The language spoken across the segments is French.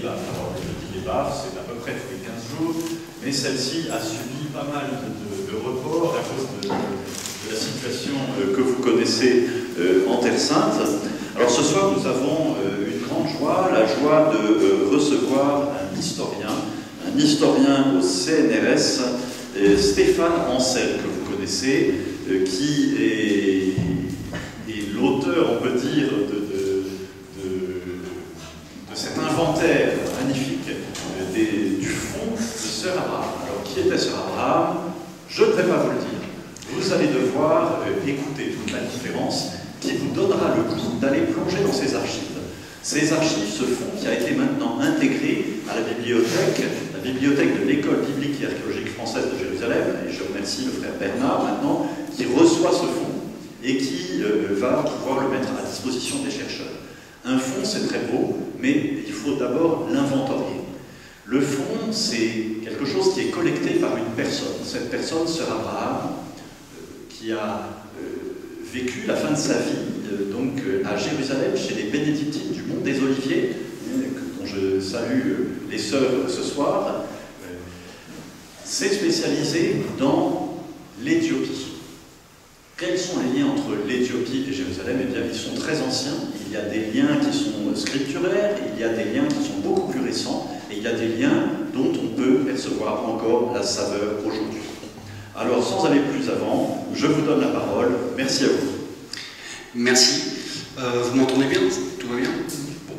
la parole de débat, c'est à peu près tous les 15 jours, mais celle-ci a subi pas mal de reports à cause de la situation que vous connaissez en Terre Sainte. Alors ce soir, nous avons une grande joie, la joie de recevoir un historien au CNRS, Stéphane Ancel, que vous connaissez, qui est l'auteur, on peut dire, de cet inventaire magnifique du fonds de Sir Abraham. Alors, qui était Sir Abraham? Je ne vais pas vous le dire. Vous allez devoir écouter toute la différence qui vous donnera le goût d'aller plonger dans ces archives. Ces archives, ce fonds qui a été maintenant intégré à la bibliothèque de l'École biblique et archéologique française de Jérusalem, et je remercie le frère Bernard maintenant, qui reçoit ce fonds et qui va pouvoir le mettre à disposition des chercheurs. Un fonds, c'est très beau, mais il faut d'abord l'inventorier. Le fonds, c'est quelque chose qui est collecté par une personne. Cette personne, Sir Abraham, qui a vécu la fin de sa vie donc, à Jérusalem, chez les bénédictines du Mont des Oliviers, dont je salue les sœurs ce soir, s'est spécialisé dans l'Éthiopie. Quels sont les liens entre l'Éthiopie et Jérusalem? Eh bien, ils sont très anciens. Il y a des liens qui sont scripturaires, il y a des liens qui sont beaucoup plus récents, et il y a des liens dont on peut percevoir encore la saveur aujourd'hui. Alors, sans aller plus avant, je vous donne la parole. Merci à vous. Merci. Vous m'entendez bien? Tout va bien? Bon.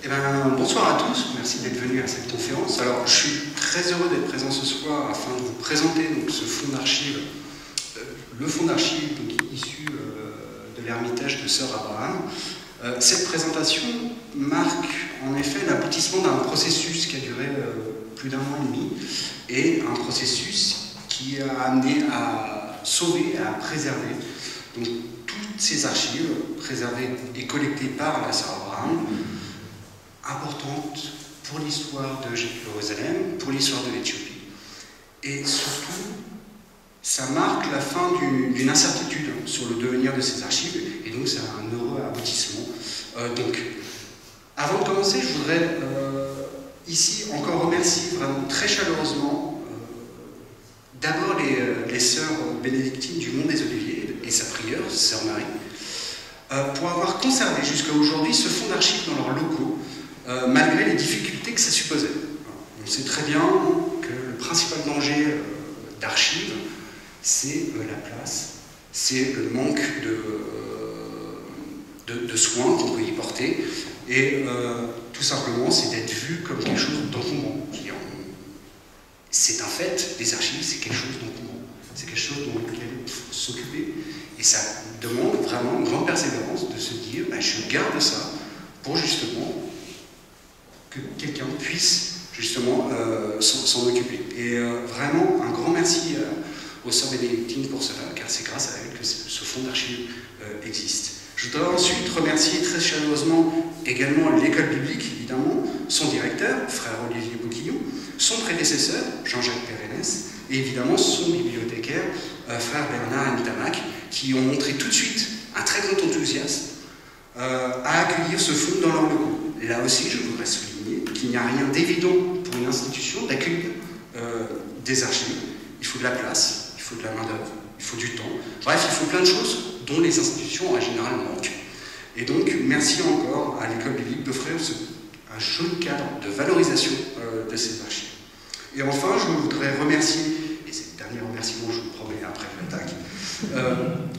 Eh bien, bonsoir à tous. Merci d'être venus à cette conférence. Alors, je suis très heureux d'être présent ce soir afin de vous présenter donc, ce fonds d'archives, le fonds d'archives issu de l'Ermitage de Sir Abraham. Cette présentation marque en effet l'aboutissement d'un processus qui a duré plus d'1 an et demi, et un processus qui a amené à sauver, à préserver donc, toutes ces archives préservées et collectées par la Sir Abraham, importantes pour l'histoire de Jérusalem, pour l'histoire de l'Éthiopie. Et surtout, ça marque la fin d'une incertitude sur le devenir de ces archives, et donc c'est un heureux aboutissement. Donc, avant de commencer, je voudrais ici encore remercier vraiment très chaleureusement d'abord les sœurs bénédictines du Mont des Oliviers et sa prieure, Sœur Marie, pour avoir conservé jusqu'à aujourd'hui ce fonds d'archives dans leurs locaux, malgré les difficultés que ça supposait. On sait très bien que le principal danger d'archives, c'est la place, c'est le manque de soins qu'on peut y porter, et tout simplement, c'est d'être vu comme quelque chose d'encombrant. C'est un fait, les archives, c'est quelque chose d'encombrant. C'est quelque chose dont lequel il faut s'occuper, et ça demande vraiment une grande persévérance de se dire, bah, je garde ça pour justement que quelqu'un puisse justement s'en occuper. Et vraiment, un grand merci aux sœurs bénédictines pour cela, car c'est grâce à elles que ce fonds d'archives existe. Je voudrais ensuite remercier très chaleureusement également l'école biblique, évidemment, son directeur, frère Olivier Bouquillon, son prédécesseur, Jean-Jacques Pérenès, et évidemment son bibliothécaire, frère Bernard Nitamac, qui ont montré tout de suite un très grand enthousiasme à accueillir ce fonds dans leurs locaux. Là aussi, je voudrais souligner qu'il n'y a rien d'évident pour une institution d'accueillir des archives. Il faut de la place, il faut de la main-d'œuvre, il faut du temps. Bref, il faut plein de choses dont les institutions en général manquent. Et donc, merci encore à l'école biblique d'offrir un joli cadre de valorisation de ces archives. Et enfin, je voudrais remercier, et c'est le dernier remerciement, je vous le promets, après l'attaque,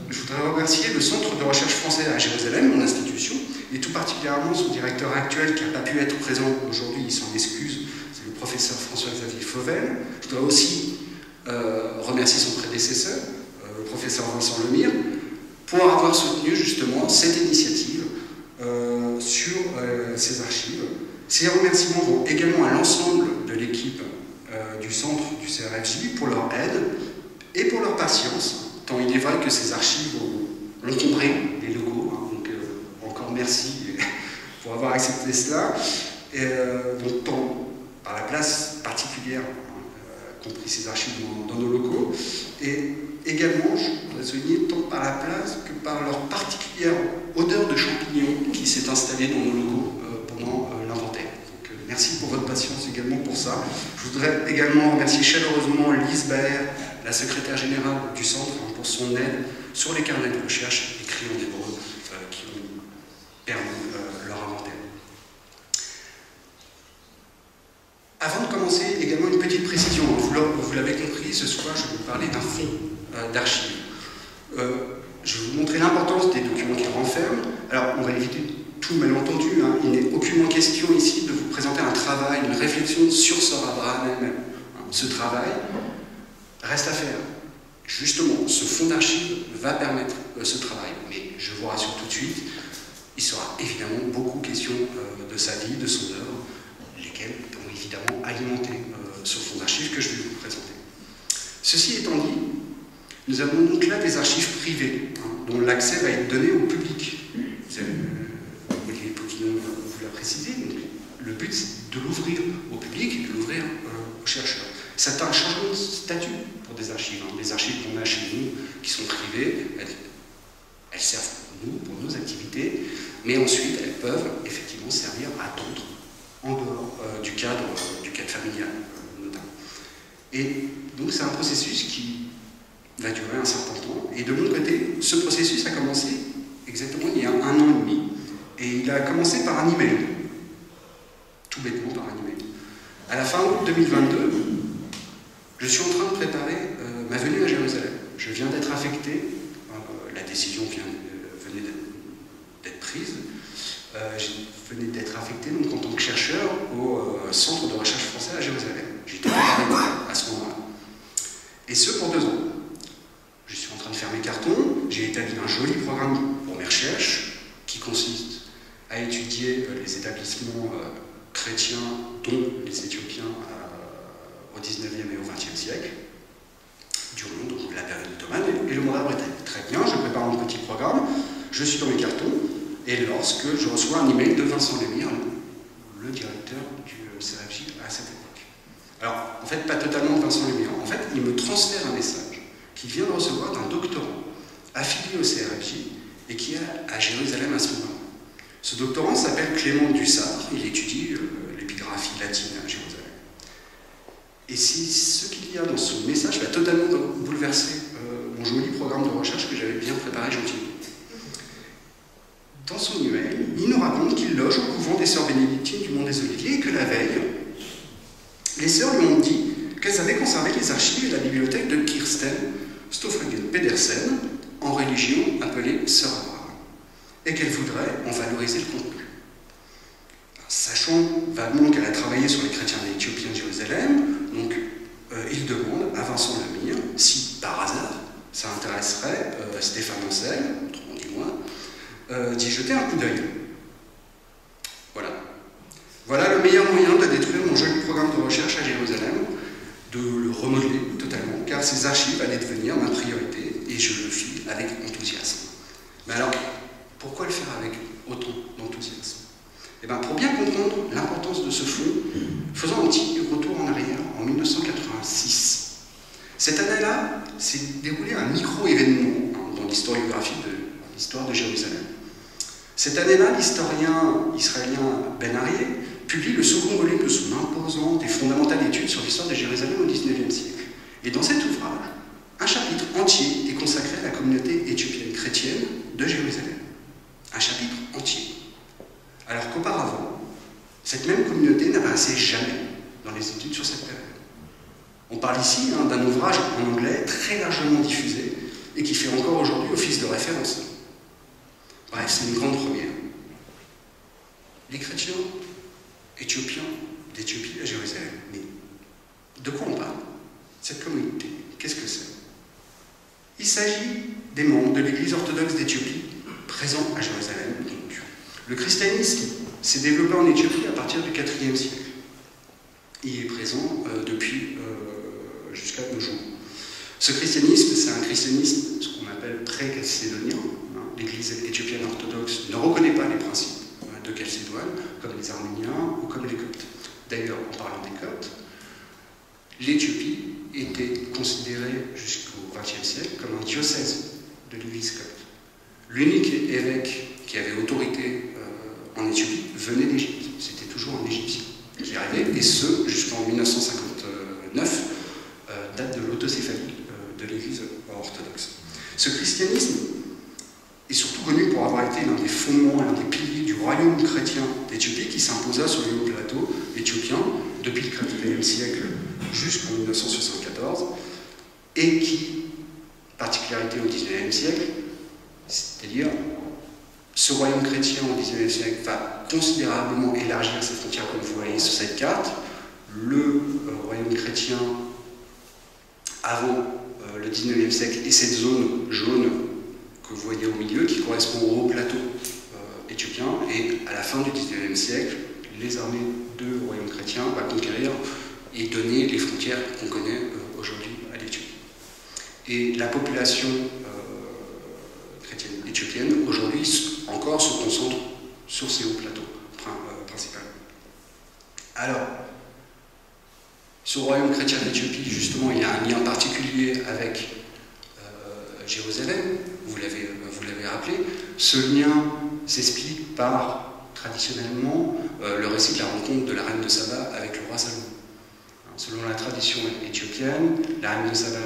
je voudrais remercier le Centre de recherche français à Jérusalem, mon institution, et tout particulièrement son directeur actuel qui n'a pas pu être présent aujourd'hui, il s'en excuse, c'est le professeur François-Xavier Fauvel. Je voudrais aussi remercier son prédécesseur, le professeur Vincent Lemire, pour avoir soutenu justement cette initiative sur ces archives. Ces remerciements vont également à l'ensemble de l'équipe du centre du CRFJ pour leur aide et pour leur patience, tant il est vrai que ces archives ont encombré les locaux, hein, donc encore merci pour avoir accepté cela, et, donc tant par la place particulière qu'ont pris ces archives dans nos locaux, et également, je voudrais souligner, tant par la place que par leur particulière odeur de champignons qui s'est installée dans nos locaux pendant l'inventaire. Donc Merci pour votre patience également pour ça. Je voudrais également remercier chaleureusement Lise Baer, la secrétaire générale du centre, pour son aide sur les carnets de recherche écrits en hébreu qui ont permis leur inventaire. Avant de commencer, également une petite précision. Vous l'avez compris, ce soir je vais vous parler d'un fonds d'archives. Je vais vous montrer l'importance des documents qu'ils renferment. Alors, on va éviter tout malentendu. Hein. Il n'est aucunement question ici de vous présenter un travail, une réflexion sur Sœur Abraham elle-même. Ce travail reste à faire. Justement, ce fonds d'archives va permettre ce travail. Mais je vous rassure tout de suite, il sera évidemment beaucoup question de sa vie, de son œuvre, lesquelles vont évidemment alimenter ce fonds d'archives que je vais vous présenter. Ceci étant dit, nous avons donc là des archives privées, dont l'accès va être donné au public. Olivier Poquillon vous l'a précisé, donc le but c'est de l'ouvrir au public et de l'ouvrir aux chercheurs. C'est un changement de statut pour des archives. Les archives qu'on a chez nous, qui sont privées, elles servent pour nous, pour nos activités, mais ensuite elles peuvent effectivement servir à d'autres, en dehors du cadre familial notamment. Et donc c'est un processus qui va durer un certain temps. Et de mon côté, ce processus a commencé exactement il y a 1 an et demi. Et il a commencé par un email. Tout bêtement par un email. À la fin août 2022, je suis en train de préparer ma venue à Jérusalem. Je viens d'être affecté, la décision venait d'être prise, je venais d'être affecté donc, en tant que chercheur au Centre de recherche français à Jérusalem. J'étais préparé à ce moment-là. Et ce pour 2 ans. Je suis en train de faire mes cartons, j'ai établi un joli programme pour mes recherches qui consiste à étudier les établissements chrétiens, dont les Éthiopiens au 19e et au 20e siècle, du monde, donc la période ottomane et le mandat britannique. Très bien, je prépare mon petit programme, je suis dans mes cartons, et lorsque je reçois un email de Vincent Lemire, le directeur du CRFJ à cette époque. Alors, en fait, pas totalement Vincent Lemire, en fait, il me transfère un message qu'il vient de recevoir d'un doctorant affilié au CRFJ et qui est à Jérusalem à ce moment-là. Ce doctorant s'appelle Clément Dussard, il étudie l'épigraphie latine à Jérusalem. Et ce qu'il y a dans son message va totalement bouleverser mon joli programme de recherche que j'avais bien préparé gentiment. Dans son email, il nous raconte qu'il loge au couvent des sœurs bénédictines du Mont des Oliviers et que la veille, les sœurs lui ont dit qu'elles avaient conservé les archives et la bibliothèque de Kirsten Stoffagen Pedersen en religion appelée Sœur Abraham et qu'elles voudraient en valoriser le contenu. Sachant vaguement qu'elle a travaillé sur les chrétiens éthiopiens de Jérusalem, donc il demande à Vincent Lemire si par hasard ça intéresserait Stéphane Ancel, autrement dit moi, d'y jeter un coup d'œil. Voilà. Voilà le meilleur moyen de détruire mon joli programme de recherche à Jérusalem, de le remodeler totalement, car ces archives allaient devenir ma priorité, et je le fis avec enthousiasme. Mais alors, pourquoi le faire avec autant d'enthousiasme? Eh bien, pour bien comprendre l'importance de ce fonds, faisons un petit retour en arrière, en 1986. Cette année-là, s'est déroulé un micro-événement dans l'historiographie de l'histoire de Jérusalem. Cette année-là, l'historien israélien Ben Arié publie le second volume de son imposante et fondamentale étude sur l'histoire de Jérusalem au XIXe siècle. Et dans cet ouvrage, un chapitre entier est consacré à la communauté éthiopienne chrétienne de Jérusalem. Un chapitre entier. Alors qu'auparavant, cette même communauté n'apparaissait jamais dans les études sur cette période. On parle ici d'un ouvrage en anglais très largement diffusé et qui fait encore aujourd'hui office de référence. Bref, c'est une grande première. Les chrétiens éthiopiens d'Éthiopie à Jérusalem. Mais de quoi on parle? Cette communauté, qu'est-ce que c'est? Il s'agit des membres de l'Église orthodoxe d'Éthiopie présents à Jérusalem. Donc, le christianisme s'est développé en Éthiopie à partir du IVe siècle. Il est présent depuis jusqu'à nos jours. Ce christianisme, c'est un christianisme, ce qu'on appelle pré-chalcédonien. L'Église éthiopienne orthodoxe ne reconnaît pas les principes de Chalcédoine, comme les Arméniens ou comme les Coptes. D'ailleurs, en parlant des Coptes, l'Éthiopie était considérée jusqu'au XXe siècle comme un diocèse de l'Église copte. L'unique évêque qui avait autorité en Éthiopie venait d'Égypte. C'était toujours un Égyptien qui considéré, et ce jusqu'en 1959, date de l'autocéphalie de l'Église orthodoxe. Ce christianisme est surtout connu pour avoir été l'un des fondements et l'un des piliers du royaume chrétien d'Éthiopie qui s'imposa sur le haut plateau éthiopien depuis le IVe siècle jusqu'en 1974 et qui, particularité au XIXe siècle, c'est-à-dire ce royaume chrétien au XIXe siècle va considérablement élargir ses frontières comme vous voyez sur cette carte. Le royaume chrétien avant le XIXe siècle et cette zone jaune que vous voyez au milieu qui correspond au haut plateau éthiopien et à la fin du XIXe siècle, les armées de royaume chrétien vont conquérir et donner les frontières qu'on connaît aujourd'hui à l'Éthiopie. Et la population chrétienne éthiopienne aujourd'hui encore se concentre sur ces hauts plateaux principalement. Alors, ce royaume chrétien d'Éthiopie, justement, il y a un lien particulier avec Jérusalem, vous l'avez rappelé. Ce lien s'explique par, traditionnellement, le récit de la rencontre de la reine de Saba avec le roi Salomon. Selon la tradition éthiopienne, la reine de Saba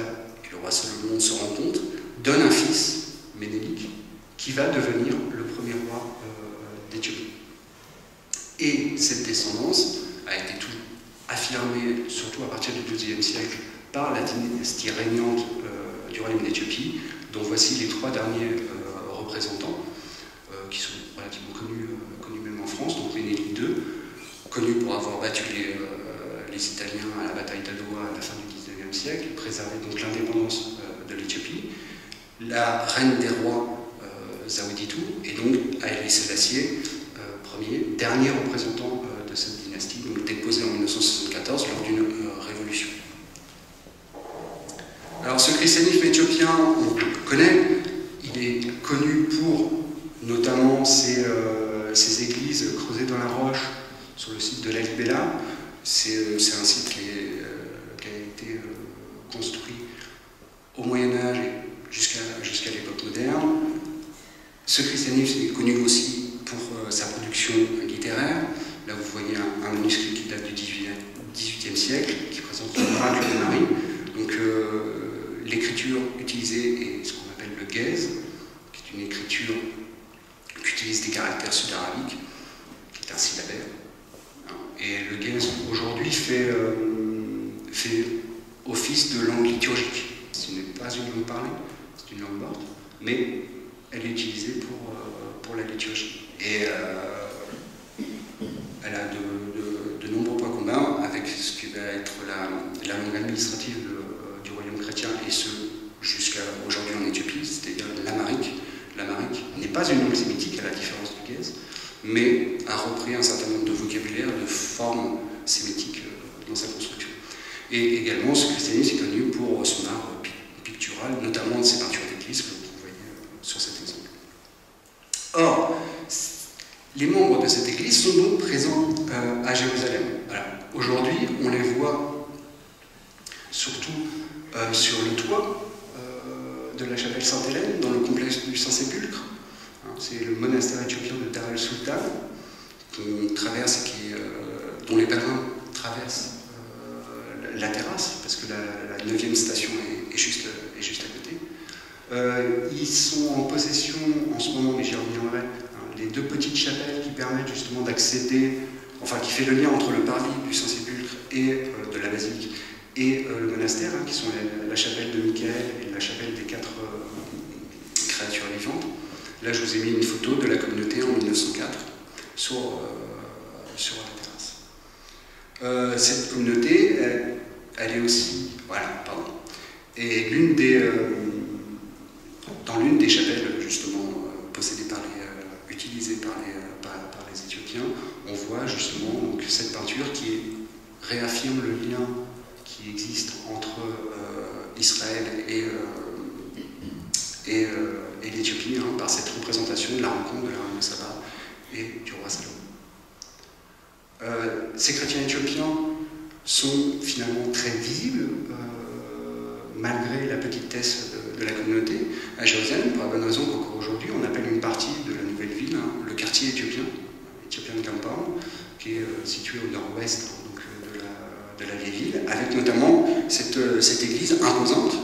et le roi Salomon se rencontrent, donnent un fils, Ménélik, qui va devenir le premier roi d'Éthiopie. Et cette descendance a été affirmée, surtout à partir du XIIe siècle, par la dynastie régnante du royaume d'Éthiopie, dont voici les trois derniers représentants, qui sont relativement connus même en France. Donc Ménélik II, connu pour avoir battu les Italiens à la bataille d'Adwa à la fin du XIXe siècle, préservé donc l'indépendance de l'Éthiopie. La reine des rois, Zaweditu, et donc Haïlé Sélassié, dernier représentant de cette dynastie, donc déposé en 1974 lors d'une révolution. Alors ce christianisme éthiopien, on le connaît, il est connu pour notamment ces églises creusées dans la roche sur le site de Lalibela. C'est un site qui a été construit au Moyen-Âge et jusqu'à l'époque moderne. Ce christianisme est connu aussi pour sa production littéraire. Là, vous voyez un manuscrit qui date du XVIIIe siècle, qui présente l'oracle de Marie. Donc, l'écriture utilisée est ce qu'on appelle le Ge'ez, qui est une écriture qui utilise des caractères sud-arabiques, qui est un syllabaire. Et le Ge'ez, aujourd'hui, fait office de langue liturgique. Ce n'est pas une langue parlée, c'est une langue morte, mais elle est utilisée pour la liturgie. Et elle a de nombreux points communs avec ce qui va être la langue administrative du royaume chrétien, et ce jusqu'à aujourd'hui en Éthiopie, c'est-à-dire l'amharique. L'amharique n'est pas une langue sémitique à la différence du Ge'ez, mais a repris un certain nombre de vocabulaire, de formes sémitiques dans sa construction. Et également, ce christianisme est connu pour son art pictural, notamment de ses peintures d'église que vous voyez sur cet exemple. Or, les membres de cette église sont donc présents à Jérusalem. Voilà. Aujourd'hui, on les voit surtout sur le toit de la chapelle Sainte-Hélène, dans le complexe du Saint-Sépulcre. C'est le monastère éthiopien de Dar el-Sultan, qu'on traverse et dont les pèlerins traversent la terrasse, parce que la 9e station est juste à côté. Ils sont en possession en ce moment, mais j'y reviendrai, les deux petites chapelles qui permettent justement d'accéder, enfin qui fait le lien entre le parvis du Saint-Sépulcre et de la basilique et le monastère, qui sont la chapelle de Michael et la chapelle des 4 créatures vivantes. Là, je vous ai mis une photo de la communauté en 1904 sur la terrasse. Cette communauté, elle est aussi, voilà, pardon, et dans l'une des chapelles justement possédées utilisées par les Éthiopiens, on voit justement donc, cette peinture qui réaffirme le lien qui existe entre Israël et l'Éthiopie, par cette représentation de la rencontre de la reine de Saba et du roi Salomon. Ces chrétiens éthiopiens sont finalement très visibles, malgré la petitesse de la communauté, à Jérusalem, pour la bonne raison qu'encore aujourd'hui, on appelle une partie de la nouvelle ville le quartier éthiopien, Ethiopian Compound, qui est situé au nord-ouest, donc de la vieille ville, avec notamment cette église imposante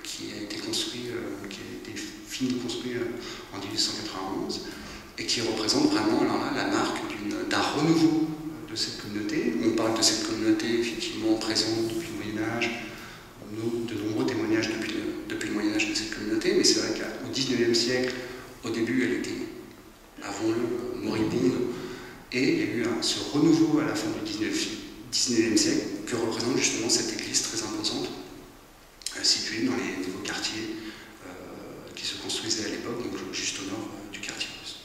qui a été construite, qui a été finie de construire en 1891 et qui représente vraiment alors là, la marque d'un renouveau de cette communauté. On parle de cette communauté effectivement présente depuis le Moyen-Âge, de nombreux témoignages depuis le Moyen-Âge de cette communauté, mais c'est vrai qu'au XIXe siècle, au début, elle était, avouons-le, moribonde, et il y a eu ce renouveau à la fin du XIXe siècle que représente justement cette église très imposante, située dans les nouveaux quartiers qui se construisaient à l'époque, donc juste au nord du quartier russe.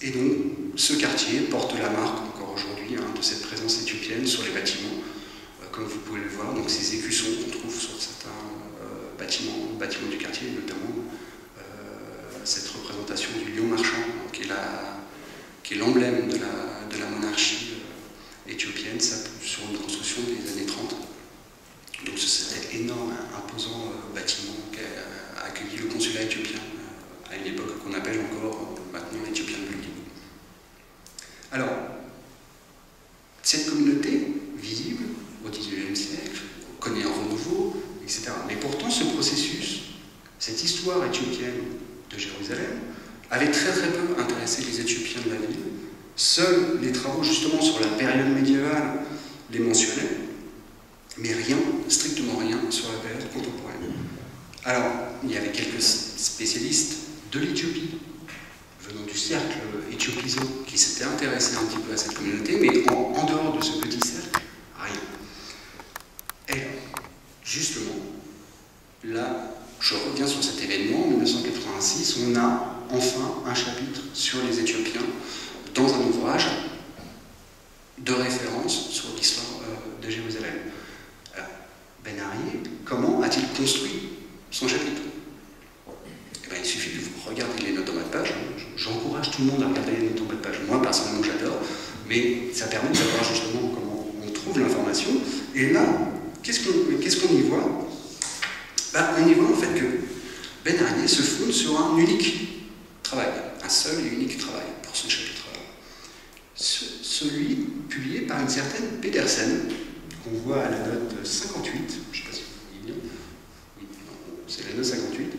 Et donc, ce quartier porte la marque encore aujourd'hui de cette présence éthiopienne sur les bâtiments, comme vous pouvez le voir, donc ces écussons qu'on trouve sur certains bâtiments du quartier, notamment cette représentation du lion marchand, qui est l'emblème de la monarchie éthiopienne, ça, sur une construction des années 30. Donc cet énorme, imposant bâtiment qui a accueilli le consulat éthiopien à une époque qu'on appelle encore maintenant l'Ethiopian Building. Alors, cette communauté visible au XIXe siècle connaît un renouveau, etc. Mais pourtant, ce processus, cette histoire éthiopienne de Jérusalem, avait très peu intéressé les Éthiopiens de la ville. Seuls les travaux justement sur la période médiévale les mentionnaient, mais rien, strictement rien, sur la période contemporaine. Alors, il y avait quelques spécialistes de l'Éthiopie, venant du cercle éthiopisant, qui s'étaient intéressés un petit peu à cette communauté, mais en dehors de ce petit cercle, rien. Et justement, là, je reviens sur cet événement, en 1986, on a enfin un chapitre sur les Éthiopiens dans un ouvrage de référence sur l'histoire de Jérusalem. Alors, Ben Arié, comment a-t-il construit son chapitre? Eh bien, il suffit de vous regarder les notes en bas de page. J'encourage tout le monde à regarder les notes en bas de page. Moi, personnellement, j'adore, mais ça permet de savoir justement comment on trouve l'information. Et là, qu'est-ce qu'on y voit? On y voit en fait que Ben Arié se fonde sur un unique travail, un seul et unique travail pour ce chapitre-là. Celui publié par une certaine Pedersen, qu'on voit à la note 58, je ne sais pas si vous voyez bien, oui, c'est la note 58,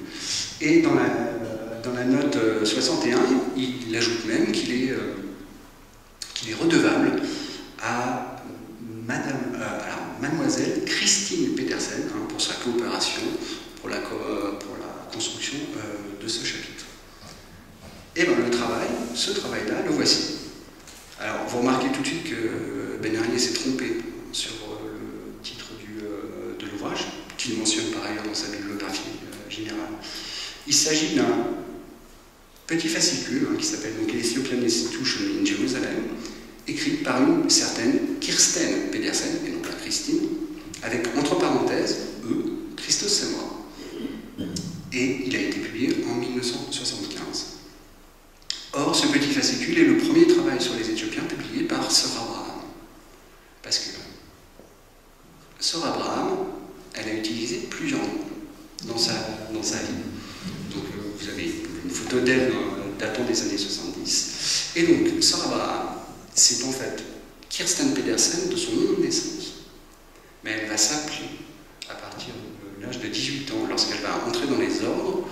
et dans la note 61, il ajoute même qu'il est redevable à mademoiselle Christine Pedersen pour sa coopération pour la construction de ce chapitre. Et bien ce travail-là, le voici. Alors vous remarquez tout de suite que Ben Arié s'est trompé sur le titre de l'ouvrage, qu'il mentionne par ailleurs dans sa bibliographie générale. Il s'agit d'un petit fascicule qui s'appelle Ethiopian Institution in Jerusalem, écrit par une certaine Kirsten Pedersen, et non pas Christine, avec entre parenthèses, Christos Semra. Et il a été publié en 1975. Or, ce petit fascicule est le premier travail sur les Éthiopiens publié par Sœur Abraham. Parce que Sœur Abraham, elle a utilisé plusieurs noms dans sa vie. Donc, vous avez une photo d'elle datant des années 70. Et donc, Sœur Abraham, c'est en fait Kirsten Pedersen de son nom de naissance. Mais elle va s'appeler, à partir de l'âge de 18 ans, lorsqu'elle va entrer dans les ordres,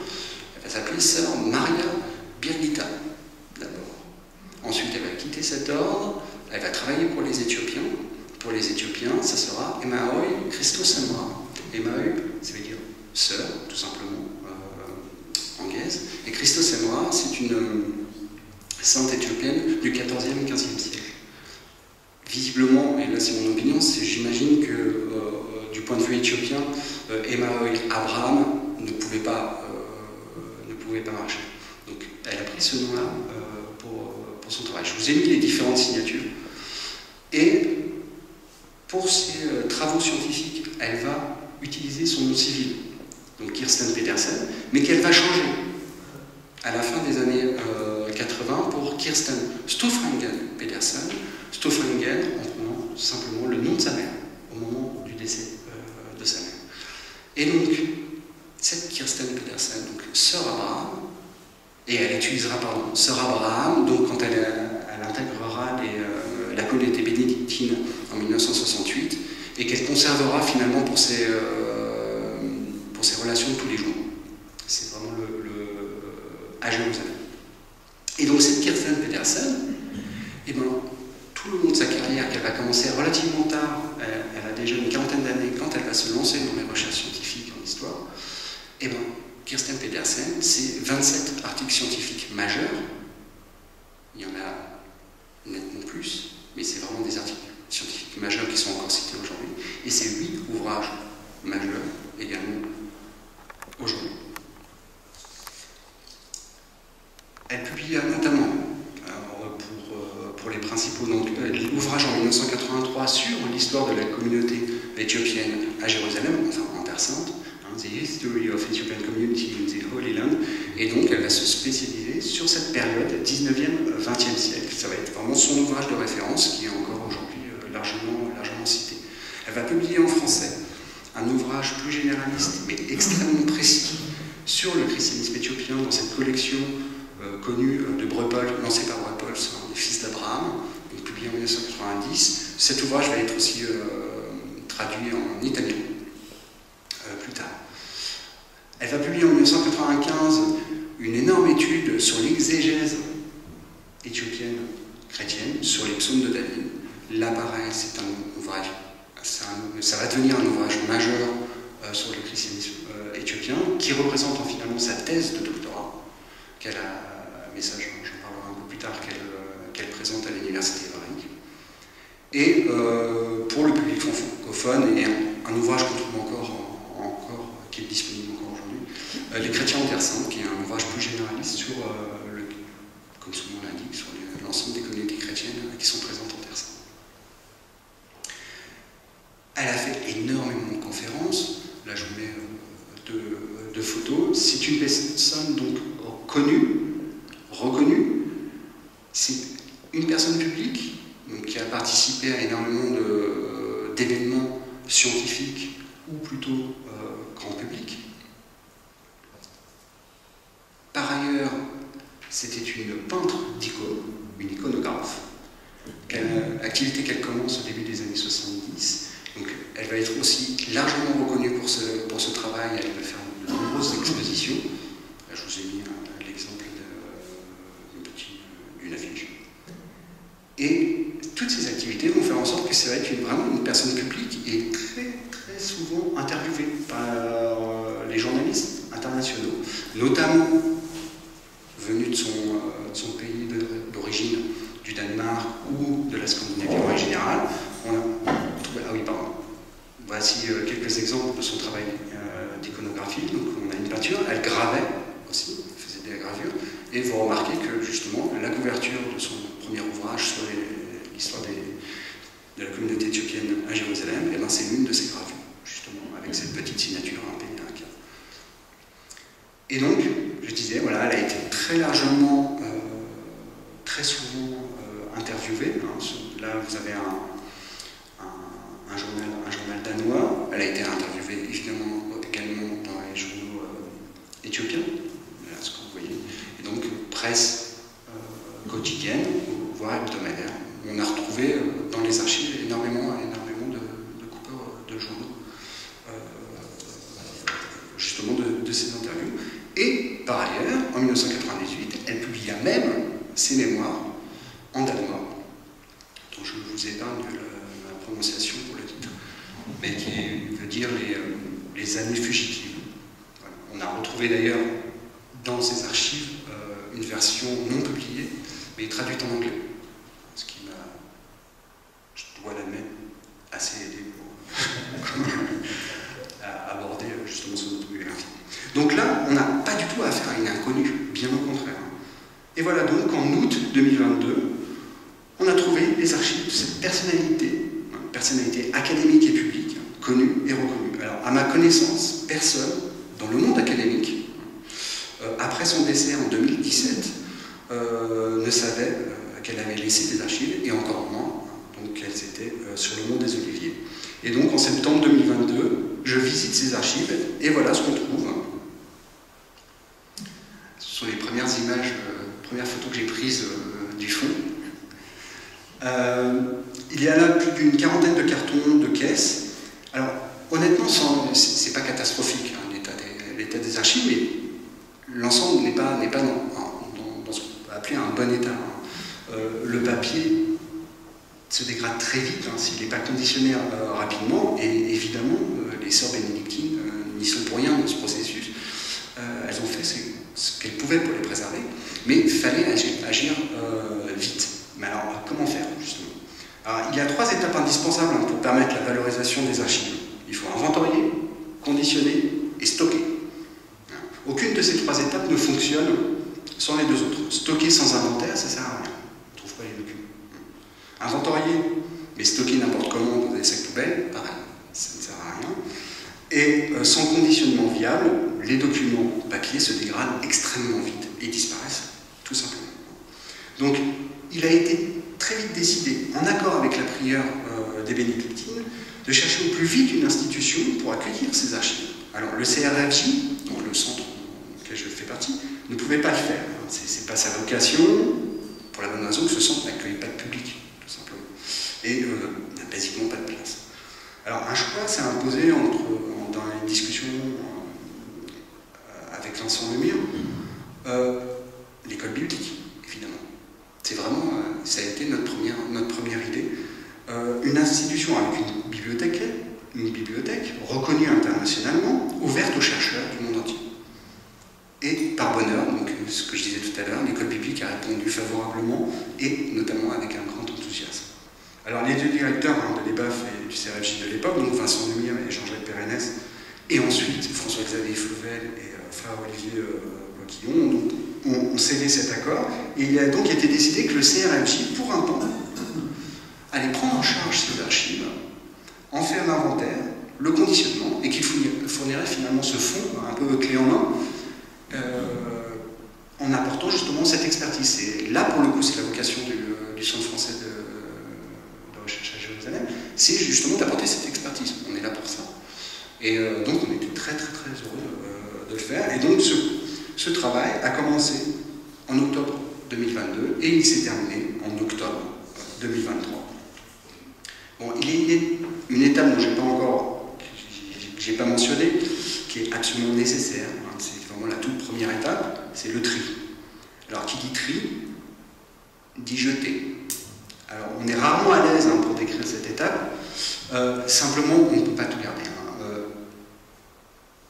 elle va s'appeler Sœur Maria Birgitta, d'abord. Ensuite, elle va quitter cet ordre, elle va travailler pour les Éthiopiens. Pour les Éthiopiens, ça sera Emaoi Christos Semra. Emaoi, ça veut dire sœur, tout simplement, en gaze. Et Christos Semra, c'est une sainte éthiopienne du 14e et 15e siècle. Visiblement, et là c'est mon opinion, j'imagine que du point de vue éthiopien, Emaoi Abraham ne pouvait pas marcher. Donc elle a pris ce nom-là pour son travail. Je vous ai mis les différentes signatures. Et pour ses travaux scientifiques, elle va utiliser son nom civil, donc Kirsten Pedersen, mais qu'elle va changer à la fin des années 80 pour Kirsten Stofringen Pedersen, Stofringen en prenant simplement le nom de sa mère au moment du décès de sa mère. Et donc, cette Kirsten Pedersen, donc Sœur Abraham, et elle utilisera, Sœur Abraham, donc quand elle intégrera Pékin en 1968 et qu'elle conservera finalement pour ses relations de tous les jours. C'est vraiment à Jérusalem. Et donc cette Kirsten Pedersen, eh ben, tout le long de sa carrière, qu'elle va commencer relativement tard, elle a déjà une quarantaine d'années quand elle va se lancer dans les recherches scientifiques en histoire, eh ben, Kirsten Pedersen, c'est 27 articles scientifiques majeurs. Il y en a nettement plus, mais c'est vraiment des articles scientifiques majeurs qui sont encore cités aujourd'hui. Et c'est 8 ouvrages majeurs également aujourd'hui. Elle publia notamment, pour les principaux, l'ouvrage en 1983 sur l'histoire de la communauté éthiopienne à Jérusalem, enfin en Terre Sainte, The History of Ethiopian Community in the Holy Land, et donc elle va se spécialiser sur cette période 19e, 20e siècle. Ça va être vraiment son ouvrage de référence qui est encore aujourd'hui largement cité. Elle va publier en français un ouvrage plus généraliste mais extrêmement précis sur le christianisme éthiopien dans cette collection connue de Breupel, lancée par Breupel, les fils d'Abraham, publié en 1990. Cet ouvrage va être aussi traduit en italien plus tard. Elle va publier en 1995 une énorme étude sur l'exégèse éthiopienne chrétienne, sur les psaumes de David. Là, pareil, c'est un ouvrage, ça va devenir un ouvrage majeur sur le christianisme éthiopien, qui représente finalement sa thèse de doctorat, qu'elle a, mais ça j'en parlerai un peu plus tard, qu'elle présente à l'université hébraïque. Et pour le public francophone, et un ouvrage qu'on trouve encore, qui est disponible encore aujourd'hui, Les chrétiens en Terre Sainte, qui est un ouvrage plus généraliste sur, comme son nom l'indique, sur l'ensemble des communautés chrétiennes qui sont présentes en Terre Sainte. Elle a fait énormément de conférences, là je vous mets de photos. C'est une personne donc connue, reconnue, c'est une personne publique donc, qui a participé à énormément d'événements scientifiques ou plutôt grand public. Par ailleurs, c'était une peintre d'icônes, une iconographe, activité qu'elle commence au début des années 70. Donc, elle va être aussi largement reconnue pour ce travail. Elle va faire de nombreuses expositions. Là, je vous ai mis l'exemple d'une affiche. Et toutes ces activités vont faire en sorte que ça va être vraiment une personne publique et très souvent interviewée par les journalistes internationaux, notamment venus de son pays d'origine, du Danemark ou de la Scandinavie en général. Ah oui, pardon. Voici quelques exemples de son travail d'iconographie. Donc on a une peinture, elle gravait aussi, elle faisait des gravures, et vous remarquez que justement la couverture de son premier ouvrage sur l'histoire de la communauté éthiopienne à Jérusalem, et ben c'est l'une de ses gravures, justement, avec cette petite signature imprimée à un cadre. Et donc, je disais, voilà, elle a été très largement, très souvent interviewée. Là, vous avez un journal danois. Elle a été interviewée évidemment également dans les journaux éthiopiens, là, ce que vous voyez. Et donc, presse quotidienne, voire hebdomadaire. On a retrouvé dans les archives énormément de coupures de journaux, justement de ces interviews. Et par ailleurs, en 1998, elle publia même ses mémoires en danois, dont je vous épargne la prononciation pour le titre, mais qui veut dire les années fugitives. Voilà. On a retrouvé d'ailleurs dans ces archives une version non publiée, mais traduite en anglais, ce qui m'a, je dois l'admettre, assez aidé pour aborder justement son autobiographie. Donc là, on n'a pas du tout affaire à une inconnue, bien au contraire. Et voilà donc en août 2022, on a trouvé les archives de cette personnalité académique et publique, connue et reconnue. Alors, à ma connaissance, personne dans le monde académique, après son décès en 2017, ne savait qu'elle avait laissé des archives, et encore moins qu'elles étaient sur le mont des Oliviers. Et donc, en septembre 2022, je visite ces archives, et voilà ce qu'on trouve. Ce sont les premières images, premières photos que j'ai prises du fond. Il y a là plus d'une quarantaine de cartons, de caisses. Alors, honnêtement, c'est pas catastrophique, hein, l'état des archives, mais l'ensemble n'est pas dans ce qu'on peut appeler un bon état. Hein. Le papier se dégrade très vite hein, s'il n'est pas conditionné rapidement, et évidemment, les sœurs bénédictines n'y sont pour rien dans ce processus. Elles ont fait ce qu'elles pouvaient pour les préserver, mais il fallait agir vite. Mais alors, comment faire, justement? Alors, il y a 3 étapes indispensables hein, pour permettre la valorisation des archives. Il faut inventorier, conditionner et stocker. Aucune de ces 3 étapes ne fonctionne sans les 2 autres. Stocker sans inventaire, ça ne sert à rien. On ne trouve pas les documents. Inventorier, mais stocker n'importe comment dans des sacs poubelles, pareil, ça ne sert à rien. Et sans conditionnement viable, les documents papier se dégradent extrêmement vite et disparaissent, tout simplement. Donc, il a été très vite décidé, en accord avec la prière des bénédictines, de chercher au plus vite une institution pour accueillir ces archives. Alors, le CRFJ, donc le centre auquel je fais partie, ne pouvait pas le faire. Ce n'est pas sa vocation, pour la bonne raison que ce centre n'accueille pas de public, tout simplement. Et n'a basiquement pas de place. Alors, un choix s'est imposé dans les discussions avec Vincent Lemire, l'école biblique, évidemment. C'est vraiment, ça a été notre première idée. Une institution avec une bibliothèque reconnue internationalement, ouverte aux chercheurs du monde entier. Et par bonheur, donc ce que je disais tout à l'heure, l'école biblique a répondu favorablement et notamment avec un grand enthousiasme. Alors les 2 directeurs hein, de l'EBAF et du CRFJ de l'époque, donc Vincent Lemire et Jean-Jacques Pérenès, et ensuite François-Xavier Flouvel et frère Olivier Boquillon, ont scellé cet accord, et il a donc été décidé que le CRFJ, pour un temps, allait prendre en charge ces archives, en faire l'inventaire, le conditionnement, et qu'il fournirait finalement ce fonds, un peu clé en main, en apportant justement cette expertise. Et là, pour le coup, c'est la vocation du Centre français de recherche à Jérusalem, c'est justement d'apporter cette expertise. On est là pour ça. Et donc, on était très heureux de le faire. Et donc, ce travail a commencé en octobre 2022 et il s'est terminé en octobre 2023. Bon, il y a une étape dont j'ai pas mentionné, qui est absolument nécessaire. Hein, c'est vraiment la toute première étape, c'est le tri. Alors, qui dit tri, dit jeter. Alors, on est rarement à l'aise hein, pour décrire cette étape. Simplement, on ne peut pas tout garder. Hein.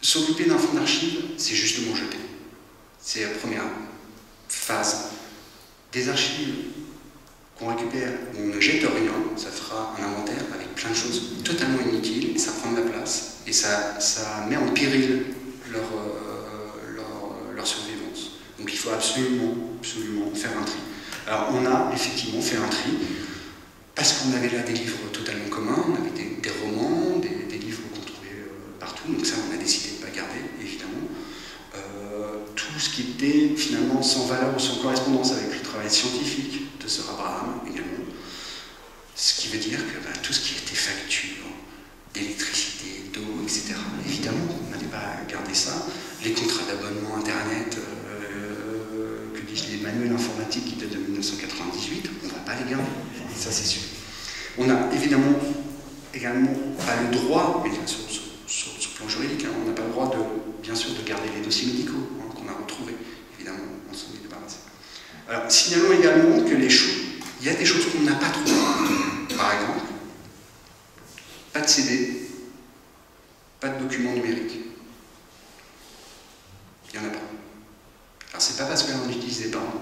S'occuper d'un fonds d'archives, c'est justement jeter. C'est la première phase. Des archives qu'on récupère, où on ne jette rien, ça fera un inventaire avec plein de choses totalement inutiles, et ça prend de la place, et ça met en péril leur survivance. Donc il faut absolument faire un tri. Alors on a effectivement fait un tri, parce qu'on avait là des livres totalement communs, on avait des romans, des livres qu'on trouvait partout, donc ça on a décidé de ne pas garder, évidemment. Tout ce qui était finalement sans valeur ou sans correspondance avec le travail scientifique de Sir Abraham également. Ce qui veut dire que tout ce qui était facture, d'électricité, d'eau, etc., évidemment, on n'allait pas garder ça. Les contrats d'abonnement Internet, que disent les manuels informatiques qui datent de 1998, on ne va pas les garder, ça c'est sûr. On n'a évidemment également pas le droit, mais bien sûr sur le plan juridique, hein, on n'a pas le droit bien sûr de garder les dossiers médicaux hein, qu'on a retrouvés, évidemment, on s'en est débarrassé. Alors, signalons également que il y a des choses qu'on n'a pas trouvées. Par exemple, pas de CD, pas de documents numériques. Il n'y en a pas. Alors, c'est pas parce qu'on n'utilisait pas.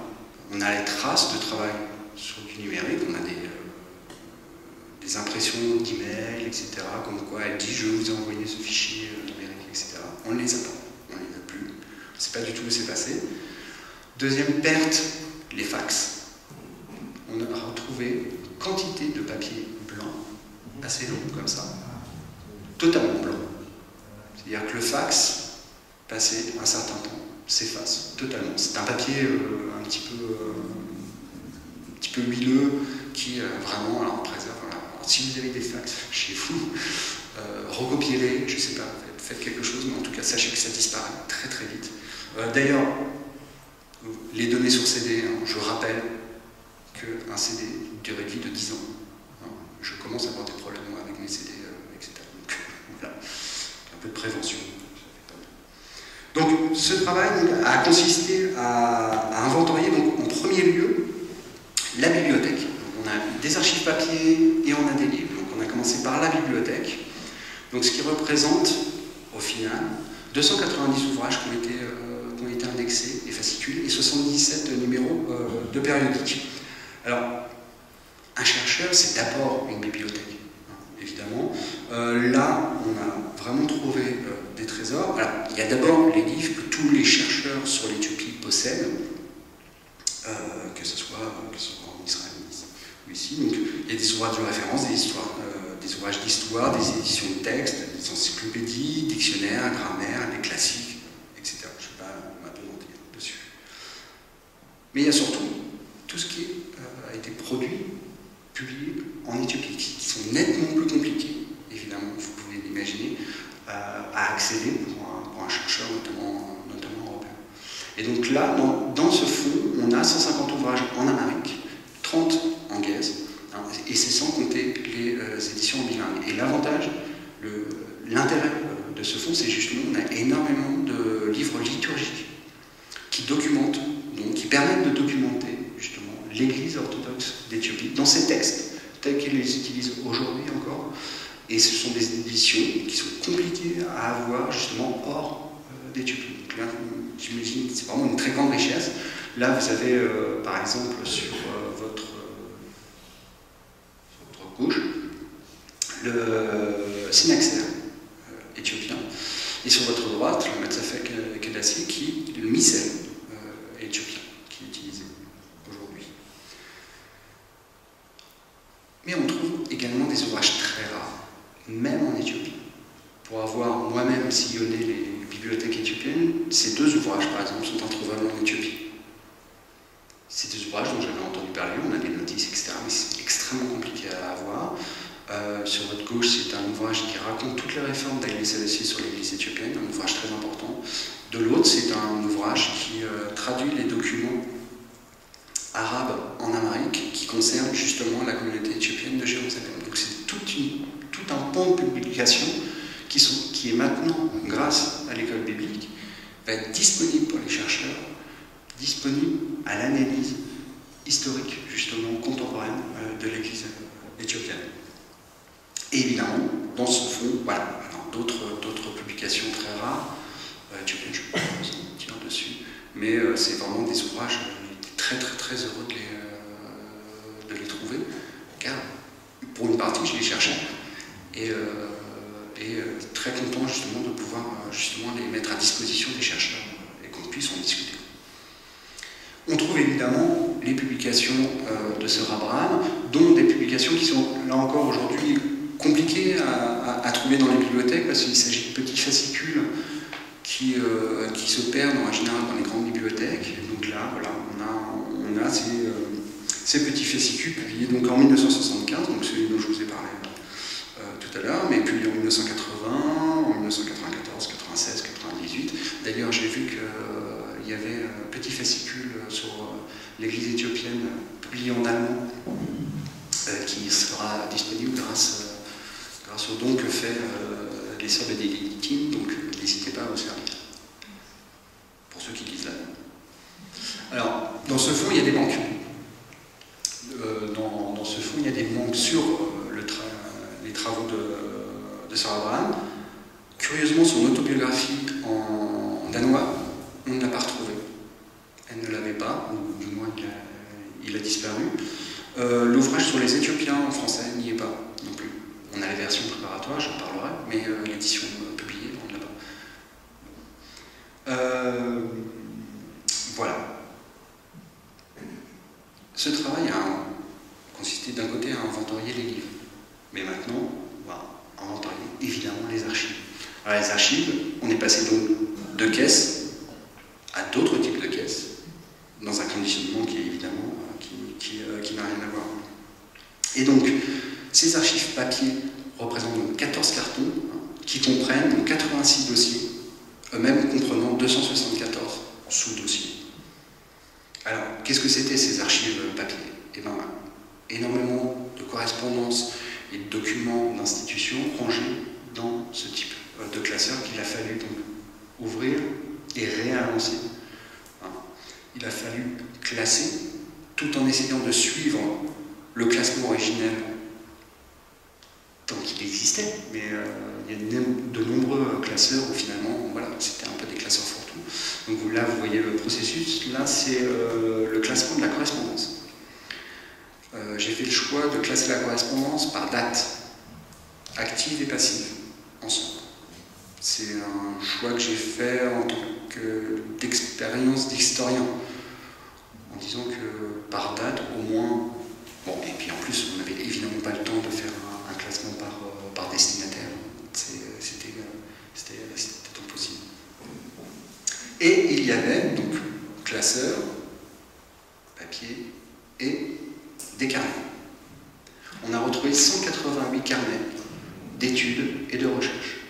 On a les traces de travail sur du numérique, on a des impressions d'emails, etc., comme quoi elle dit je vous ai envoyé ce fichier numérique, etc. On ne les a pas, on ne les a plus. On ne sait pas du tout où c'est passé. Deuxième perte, les fax. On a retrouvé une quantité de papier blanc, assez long comme ça, totalement blanc. C'est-à-dire que le fax, passé un certain temps, s'efface totalement. C'est un papier un petit peu huileux qui vraiment alors, préserve. Voilà. Alors, si vous avez des fax chez vous, recopiez-les, je ne sais pas, faites quelque chose, mais en tout cas sachez que ça disparaît très vite. D'ailleurs, les données sur CD, hein, je rappelle qu'un CD a une durée de vie de 10 ans. je commence à avoir des problèmes moi, avec mes CD, etc. Donc voilà, un peu de prévention. Donc ce travail a consisté à inventorier donc, en premier lieu la bibliothèque. Donc, on a des archives papier et on a des livres. Donc on a commencé par la bibliothèque, donc, ce qui représente au final 290 ouvrages qui ont été indexés et fascicules et 77 numéros de périodiques. Alors, un chercheur, c'est d'abord une bibliothèque, hein, évidemment. Là, on a vraiment trouvé des trésors. Alors, il y a d'abord les livres que tous les chercheurs sur l'Éthiopie possèdent, que ce soit en Israël ou ici. Donc, il y a des ouvrages de référence, des ouvrages d'histoire, des éditions de textes, des encyclopédies, dictionnaires, grammaire, des classiques, etc. Je ne vais pas m'apesantir dessus. Mais il y a surtout tout ce qui a été produit, publié en Éthiopie, qui sont nettement plus compliqués, évidemment, vous pouvez l'imaginer, à accéder pour un chercheur, notamment européen. Et donc là, dans ce fonds, on a 150 ouvrages en amharique, 30 en gaze, hein, et c'est sans compter les éditions en bilingue. Et l'avantage, l'intérêt de ce fonds, c'est justement qu'on a énormément de livres liturgiques qui documentent, donc qui permettent de documenter justement l'Église orthodoxe d'Éthiopie dans ses textes, tels qu'ils les utilisent aujourd'hui encore. Et ce sont des éditions qui sont compliquées à avoir justement hors d'Éthiopie. Donc là, j'imagine que c'est vraiment une très grande richesse. Là, vous avez par exemple sur votre gauche le synaxaire éthiopien, et sur votre droite le Matsafek Kedassi, qui est le missel éthiopien qui est utilisé aujourd'hui. Mais on trouve également des ouvrages très rares, même en Éthiopie. Pour avoir moi-même sillonné les bibliothèques éthiopiennes, ces deux ouvrages, par exemple, sont introuvables en Éthiopie. C'est des ouvrages dont j'avais entendu parler, on a des notices, etc., mais c'est extrêmement compliqué à avoir. Sur votre gauche, c'est un ouvrage qui raconte toutes les réformes d'Haïlé Sélassié sur l'Église éthiopienne, un ouvrage très important. De l'autre, c'est un ouvrage qui traduit les documents arabes en amharique qui concernent justement la communauté éthiopienne de Jérusalem. Donc c'est tout un pan de publications qui est maintenant, grâce à l'école biblique, va être disponible pour les chercheurs, disponible à l'analyse historique, justement, contemporaine de l'Église éthiopienne. Et évidemment, dans ce fonds, voilà, d'autres publications très rares, éthiopiennes, je ne peux pas vous dire dessus, mais c'est vraiment des ouvrages, très très très heureux de les trouver, car pour une partie, je les cherchais, et très content justement de pouvoir justement les mettre à disposition des chercheurs et qu'on puisse en discuter. On trouve évidemment les publications de Sir Abraham, dont des publications qui sont là encore aujourd'hui compliquées à trouver dans les bibliothèques parce qu'il s'agit de petits fascicules qui se perdent en général dans les grandes bibliothèques. Donc là, voilà, on a ces petits fascicules publiés donc en 1975, donc celui dont je vous ai parlé tout à l'heure, mais puis en 1980, en 1994, 96, 98. D'ailleurs, j'ai vu qu'il y avait un petit fascicule sur l'église éthiopienne publié en allemand qui sera disponible grâce au don que fait les sœurs bénédictines, donc n'hésitez pas à vous servir, pour ceux qui lisent l'allemand. Alors, dans ce fonds, il y a des manques. Dans ce fonds, il y a des manques sur les travaux de Sir Abraham. Curieusement, son autobiographie en danois, on ne l'a pas retrouvée. Elle ne l'avait pas, ou du moins il a disparu. L'ouvrage sur les Éthiopiens en français n'y est pas non plus. On a les versions préparatoires, j'en parlerai, mais l'édition publiée, on ne l'a pas. Voilà. Ce travail a consisté d'un côté à inventorier les livres, mais maintenant, on va inventorier évidemment les archives. Alors les archives, on est passé donc de caisses à d'autres types de caisses, dans un conditionnement qui est évidemment qui n'a rien à voir. Et donc, ces archives papier représentent donc 14 cartons qui comprennent donc 86 dossiers, eux-mêmes comprenant 274 sous-dossiers. Alors, qu'est-ce que c'était ces archives papier? Eh bien, énormément de correspondances et de documents d'institutions rangés dans ce type de classeur qu'il a fallu donc ouvrir et réagencer. Il a fallu classer tout en essayant de suivre le classement originel tant qu'il existait, mais il y a de nombreux classeurs où finalement, voilà, c'était un peu des classeurs fourre-tout. Donc là, vous voyez le processus, là c'est le classement de la correspondance. J'ai fait le choix de classer la correspondance par date, active et passive, ensemble. C'est un choix que j'ai fait en tant d'expérience d'historien, en disant que par date, au moins, bon, et puis en plus, on n'avait évidemment pas le temps de faire un classement par destinataire, c'était impossible. Et il y avait donc classeur, papier et des carnets. On a retrouvé 188 carnets d'études et de recherche.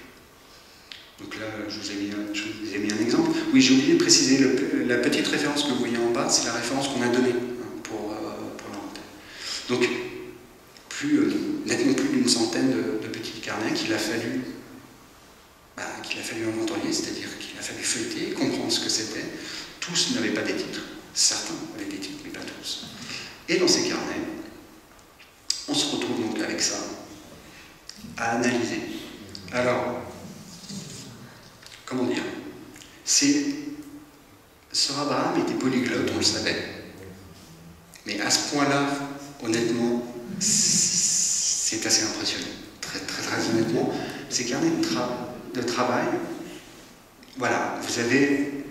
Donc là, je vous ai mis un exemple. Oui, j'ai oublié de préciser, la petite référence que vous voyez en bas, c'est la référence qu'on a donnée pour l'inventaire. Donc, nettement plus d'une centaine de petits carnets qu'il a fallu inventorier, c'est-à-dire qu'il a fallu feuilleter, comprendre ce que c'était. Tous n'avaient pas des titres. Certains avaient des titres, mais pas tous. Et dans ces carnets, on se retrouve donc avec ça, à analyser. Alors, comment dire, Sir Abraham était polyglotte, on le savait. Mais à ce point-là, honnêtement, c'est assez impressionnant. Très honnêtement, ces carnets de travail, voilà, vous avez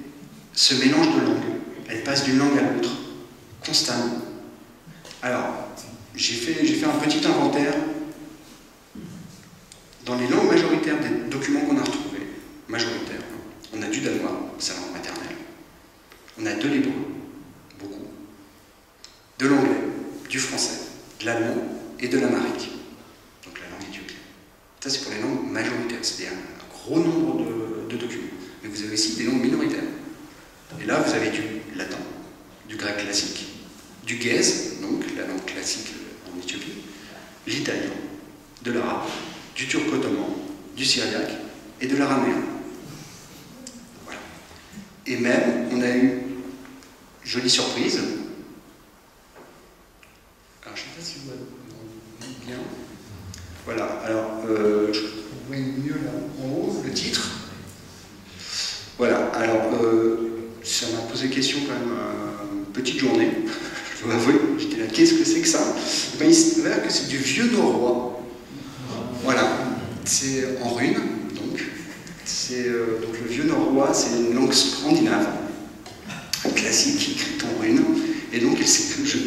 ce mélange de langues. Elle passe d'une langue à l'autre, constamment. Alors, j'ai fait un petit inventaire dans les langues majoritaires des documents qu'on a retrouvés. Majoritaires. On a du danois, sa langue maternelle. On a de l'hébreu, beaucoup. De l'anglais, du français, de l'allemand et de l'amharique. Donc la langue éthiopienne. Ça, c'est pour les langues majoritaires, c'est-à-dire un gros nombre de documents. Mais vous avez aussi des langues minoritaires. Et là, vous avez du latin, du grec classique, du guèze, donc la langue classique en Éthiopie, l'italien, de l'arabe, du turc ottoman, du syriaque et de l'araméen. Voilà. Et même, on a eu, jolie surprise, alors je ne sais pas si vous voyez bien, voilà, alors je vois mieux là en haut, le titre. Voilà, alors ça m'a posé question quand même une petite journée, je dois avouer, j'étais là, qu'est-ce que c'est que ça? Et bien, il s'avère que c'est du vieux norrois. Voilà, c'est en rune, donc le vieux norrois, c'est une langue scandinave, classique, écrite en rune, et donc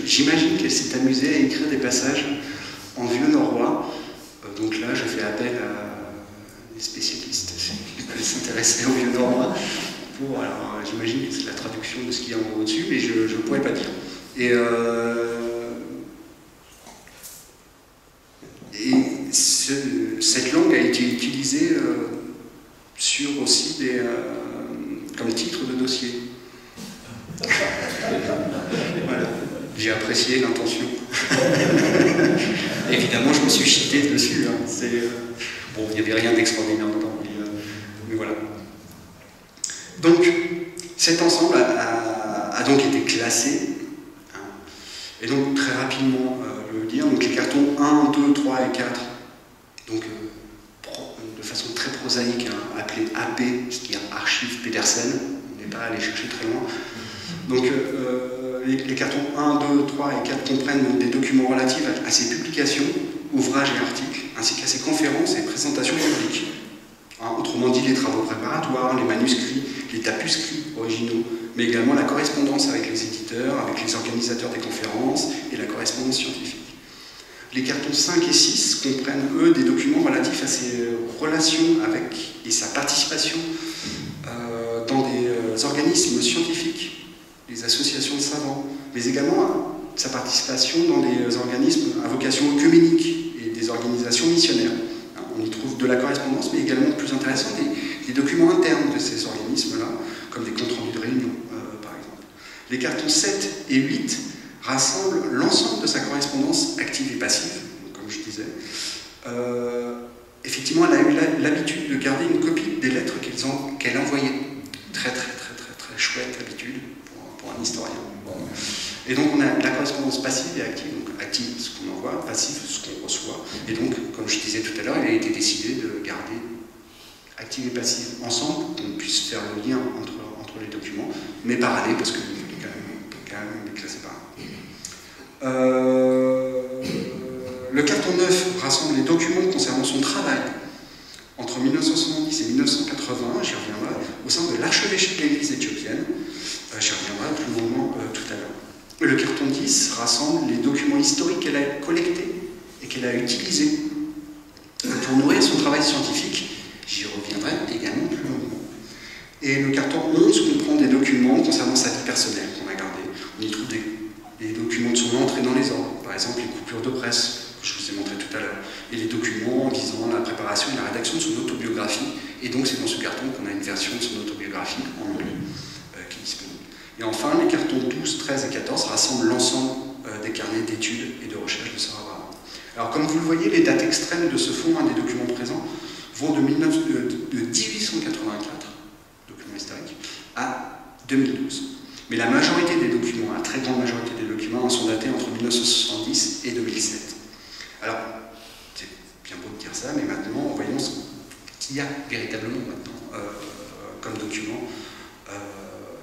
j'imagine qu'elle s'est amusée à écrire des passages en vieux norrois. Donc là, je fais appel à des spécialistes qui peuvent s'intéresser au vieux norrois. Alors, j'imagine que c'est la traduction de ce qu'il y a en haut dessus, mais je ne pourrais pas dire. Et cette langue a été utilisée sur aussi comme titre de dossier. Voilà. J'ai apprécié l'intention. Évidemment, je me suis cheaté dessus. Hein. Bon, il n'y avait rien d'extraordinaire dedans, mais voilà. Donc, cet ensemble a donc été classé. Hein, et donc, très rapidement, je veux dire, donc les cartons 1, 2, 3 et 4, donc de façon très prosaïque, hein, appelés AP, c'est-à-dire Archives Pedersen, on n'est pas allé chercher très loin. Donc, les cartons 1, 2, 3 et 4 comprennent donc des documents relatifs à ses publications, ouvrages et articles, ainsi qu'à ses conférences et présentations publiques. Hein, autrement dit, les travaux préparatoires, les manuscrits, les tapuscrits originaux, mais également la correspondance avec les éditeurs, avec les organisateurs des conférences et la correspondance scientifique. Les cartons 5 et 6 comprennent, eux, des documents relatifs à ses relations avec et sa participation dans des organismes scientifiques, les associations de savants, mais également sa participation dans des organismes à vocation œcuménique et des organisations missionnaires. On y trouve de la correspondance, mais également, plus intéressant, des documents internes de ces organismes-là, comme des comptes rendus de réunions, par exemple. Les cartons 7 et 8 rassemblent l'ensemble de sa correspondance active et passive, comme je disais, Effectivement, elle a eu l'habitude de garder une copie des lettres qu'elle envoyait. Très chouette habitude pour un historien. Bon. Et donc on a la correspondance passive et active. Donc active, ce qu'on envoie, passif, ce qu'on reçoit. Et donc, comme je disais tout à l'heure, il a été décidé de garder active et passive ensemble, pour qu'on puisse faire le lien entre les documents, mais parallèle, parce qu'il fallait quand même les classer par le carton neuf rassemble les documents concernant son travail entre 1970 et 1980, j'y reviendrai, au sein de l'archevêché de l'Église éthiopienne. J'y reviendrai plus longuement tout à l'heure. Le carton 10 rassemble les documents historiques qu'elle a collectés et qu'elle a utilisés pour nourrir son travail scientifique. J'y reviendrai également plus longuement. Et le carton 11 comprend des documents concernant sa vie personnelle qu'on a gardés. On y trouve des documents de son entrée dans les ordres, par exemple les coupures de presse, que je vous ai montré tout à l'heure, et les documents visant la préparation et la rédaction de son autobiographie. Et donc c'est dans ce carton qu'on a une version de son autobiographie en anglais qui est disponible. Et enfin, les cartons 12, 13 et 14 rassemblent l'ensemble des carnets d'études et de recherche de Sir Abraham. Alors comme vous le voyez, les dates extrêmes de ce fonds, des documents présents, vont de 1884, documents historiques, à 2012. Mais la majorité des documents, la très grande majorité des documents, sont datés entre 1970 et 2007. Alors, c'est bien beau de dire ça, mais maintenant, voyons ce qu'il y a véritablement maintenant comme document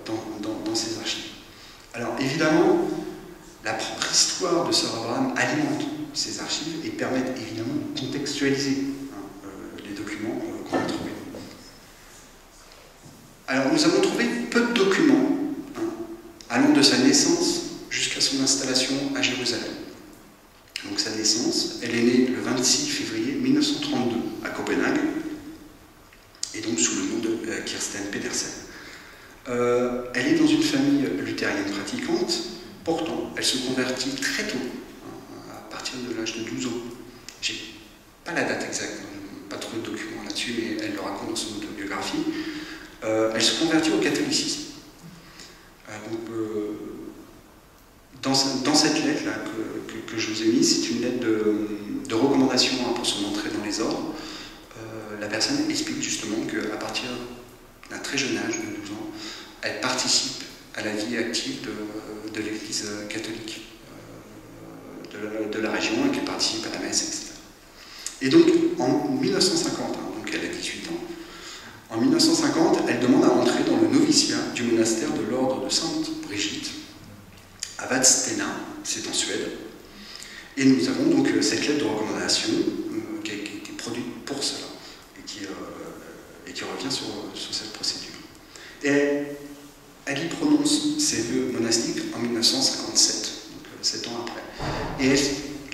dans ces archives. Alors, évidemment, la propre histoire de Sir Abraham alimente ces archives et permet évidemment de contextualiser les documents qu'on a trouvés. Alors, nous avons trouvé peu de documents allant de sa naissance jusqu'à son installation à Jérusalem. Donc sa naissance, elle est née le 26 février 1932 à Copenhague, et donc sous le nom de Kirsten Pedersen. Elle est dans une famille luthérienne pratiquante, pourtant elle se convertit très tôt, à partir de l'âge de 12 ans. J'ai pas la date exacte, pas trop de documents là-dessus, mais elle le raconte dans son autobiographie. Elle se convertit au catholicisme. Dans cette lettre-là que je vous ai mise, c'est une lettre de recommandation pour son entrée dans les ordres. La personne explique justement qu'à partir d'un très jeune âge, de 12 ans, elle participe à la vie active de l'Église catholique de la région et qu'elle participe à la messe, etc. Et donc, en 1950, donc elle a 18 ans, en 1950, elle demande à entrer dans le noviciat du monastère de l'ordre de Sainte Brigitte, à Vadstena, c'est en Suède. Et nous avons donc cette lettre de recommandation qui a été produite pour cela et qui revient sur cette procédure. Et elle y prononce ses vœux monastiques en 1957, donc 7 ans après. Et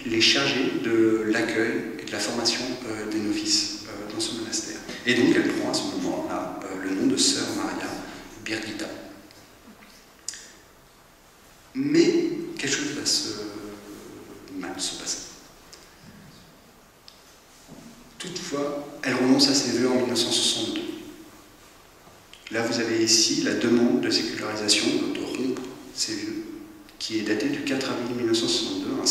elle est chargée de l'accueil et de la formation des novices dans ce monastère. Et donc elle prend à ce moment-là le nom de Sœur Maria Birgitta. Mais quelque chose va mal se passer. Toutefois, elle renonce à ses vœux en 1962. Là, vous avez ici la demande de sécularisation, de rompre ses vœux, qui est datée du 4 avril 1962,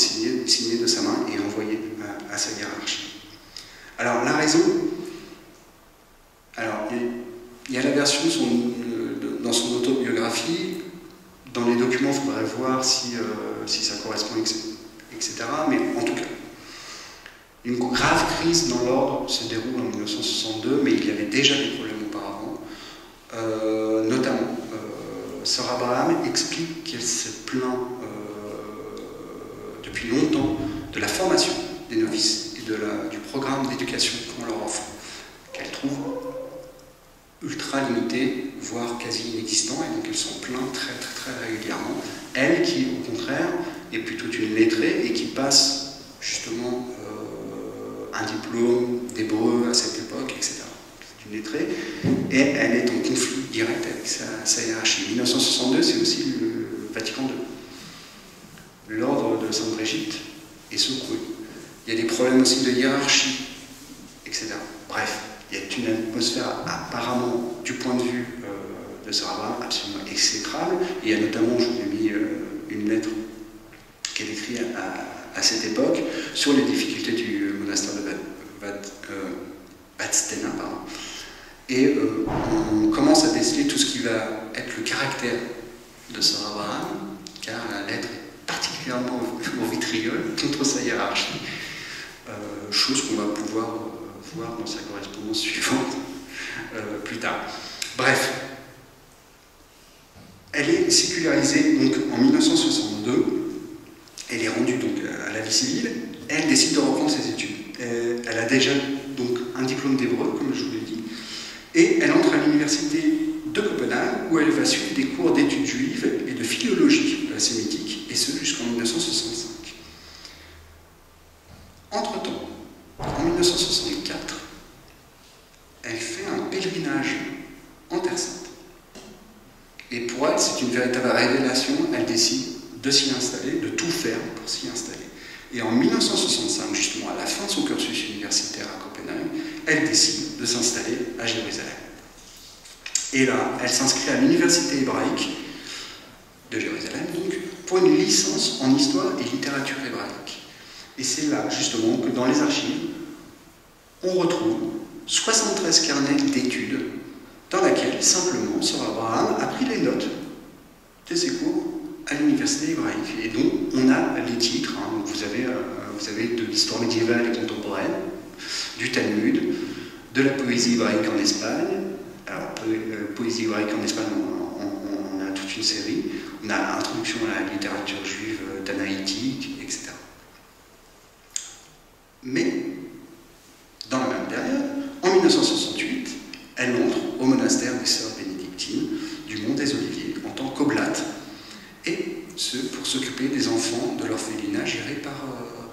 signé de sa main et envoyé à sa hiérarchie. Alors, la raison, alors, il y a la version dans son autobiographie. Dans les documents, il faudrait voir si ça correspond, etc. Mais en tout cas, une grave crise dans l'ordre se déroule en 1962, mais il y avait déjà des problèmes auparavant. Notamment, Sir Abraham explique qu'elle s'est plaint depuis longtemps de la formation des novices et du programme d'éducation qu'on leur offre, qu'elle trouve ultra limité, voire quasi inexistant, et donc elle s'en plaint très régulièrement. Elle qui, au contraire, est plutôt une lettrée et qui passe justement un diplôme d'hébreu à cette époque, etc. C'est une lettrée, et elle est en conflit direct avec sa hiérarchie. 1962, c'est aussi le Vatican II. L'ordre de Sainte Brigitte est secoué. Il y a des problèmes aussi de hiérarchie, etc. Bref. Il y a une atmosphère apparemment, du point de vue de Sir Abraham, absolument exécrable. Et il y a notamment, je vous ai mis une lettre qu'elle écrit à cette époque sur les difficultés du monastère de Stena, pardon. Et on commence à déceler tout ce qui va être le caractère de Sir Abraham, car la lettre est particulièrement au vitriol contre sa hiérarchie, chose qu'on va pouvoir voir dans sa correspondance suivante plus tard. Bref, elle est sécularisée donc en 1962, elle est rendue donc à la vie civile, elle décide de reprendre ses études. Elle a déjà donc un diplôme d'hébreu, comme je vous l'ai dit, et elle entre à l'université de Copenhague, où elle va suivre des cours d'études juives et de philologie sémitique, et ce jusqu'en 1965. Entre-temps, en 1964, elle fait un pèlerinage en Terre Sainte. Et pour elle, c'est une véritable révélation, elle décide de s'y installer, de tout faire pour s'y installer. Et en 1965, justement, à la fin de son cursus universitaire à Copenhague, elle décide de s'installer à Jérusalem. Et là, elle s'inscrit à l'université hébraïque de Jérusalem, donc, pour une licence en histoire et littérature hébraïque. Et c'est là, justement, que dans les archives, on retrouve 73 carnets d'études dans laquelle, simplement, Sir Abraham a pris les notes de ses cours à l'université hébraïque. Et donc, on a les titres, hein, donc vous avez de l'histoire médiévale et contemporaine, du Talmud, de la poésie hébraïque en Espagne. Alors, poésie hébraïque en Espagne, on a toute une série. On a l'introduction à la littérature juive danaïtique, etc. Mais, dans la même période, en 1968, elle entre au monastère des Sœurs bénédictines du Mont des Oliviers en tant qu'oblate, et ce pour s'occuper des enfants de l'orphelinat géré par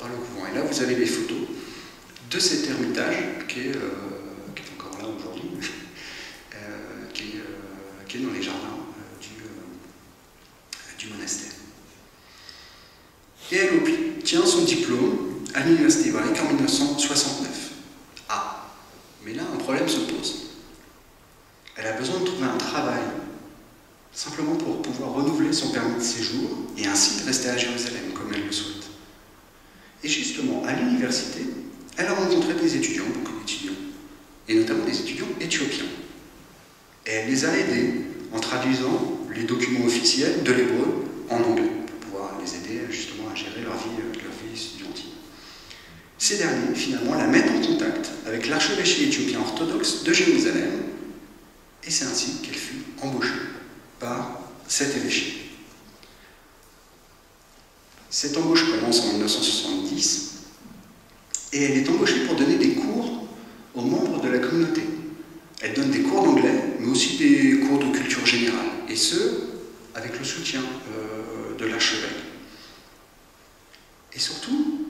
le couvent. Et là, vous avez les photos de cet ermitage qui est encore là aujourd'hui, qui est dans les jardins du monastère. Et elle obtient son diplôme à l'université hébraïque en 1969. Ah, mais là, un problème se pose. Elle a besoin de trouver un travail, simplement pour pouvoir renouveler son permis de séjour et ainsi de rester à Jérusalem, comme elle le souhaite. Et justement, à l'université, elle a rencontré des étudiants, beaucoup d'étudiants, et notamment des étudiants éthiopiens. Et elle les a aidés en traduisant les documents officiels de l'hébreu en anglais, pour pouvoir les aider justement à gérer leur vie estudiantine. Ces derniers, finalement, la mettent en contact avec l'archevêché éthiopien orthodoxe de Jérusalem, et c'est ainsi qu'elle fut embauchée par cet évêché. Cette embauche commence en 1970, et elle est embauchée pour donner des cours aux membres de la communauté. Elle donne des cours d'anglais, mais aussi des cours de culture générale, et ce, avec le soutien de l'archevêque. Et surtout,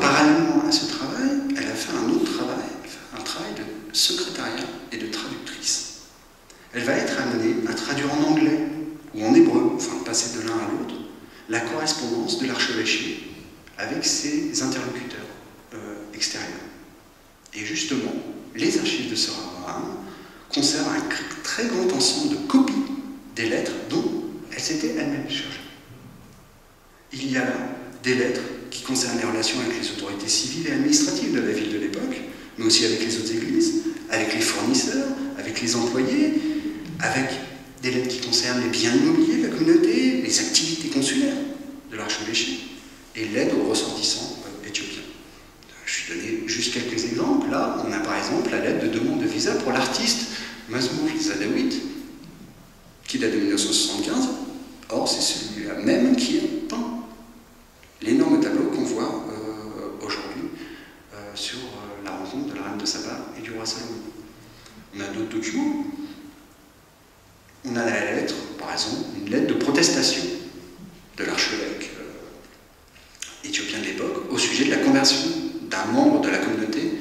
parallèlement à ce travail, elle a fait un autre travail, un travail de secrétariat et de traductrice. Elle va être amenée à traduire en anglais ou en hébreu, enfin passer de l'un à l'autre, la correspondance de l'archevêché avec ses interlocuteurs extérieurs. Et justement, les archives de Sir Abraham conservent un très grand ensemble de copies des lettres dont elle s'était elle-même chargée. Il y a là des lettres qui concernent les relations avec les autorités civiles et administratives de la ville de l'époque, mais aussi avec les autres églises, avec les fournisseurs, avec les employés, avec des lettres qui concernent les biens immobiliers de la communauté, les activités consulaires de l'archevêché et l'aide aux ressortissants éthiopiens. Je suis donné juste quelques exemples. Là, on a par exemple la lettre de demande de visa pour l'artiste Mazmour Zadawit, qui date de 1975. Or, c'est celui-là même qui a peint l'énorme tableau qu'on voit aujourd'hui sur la rencontre de la reine de Saba et du roi Salomon. On a d'autres documents. On a la lettre, par exemple, une lettre de protestation de l'archevêque éthiopien de l'époque au sujet de la conversion d'un membre de la communauté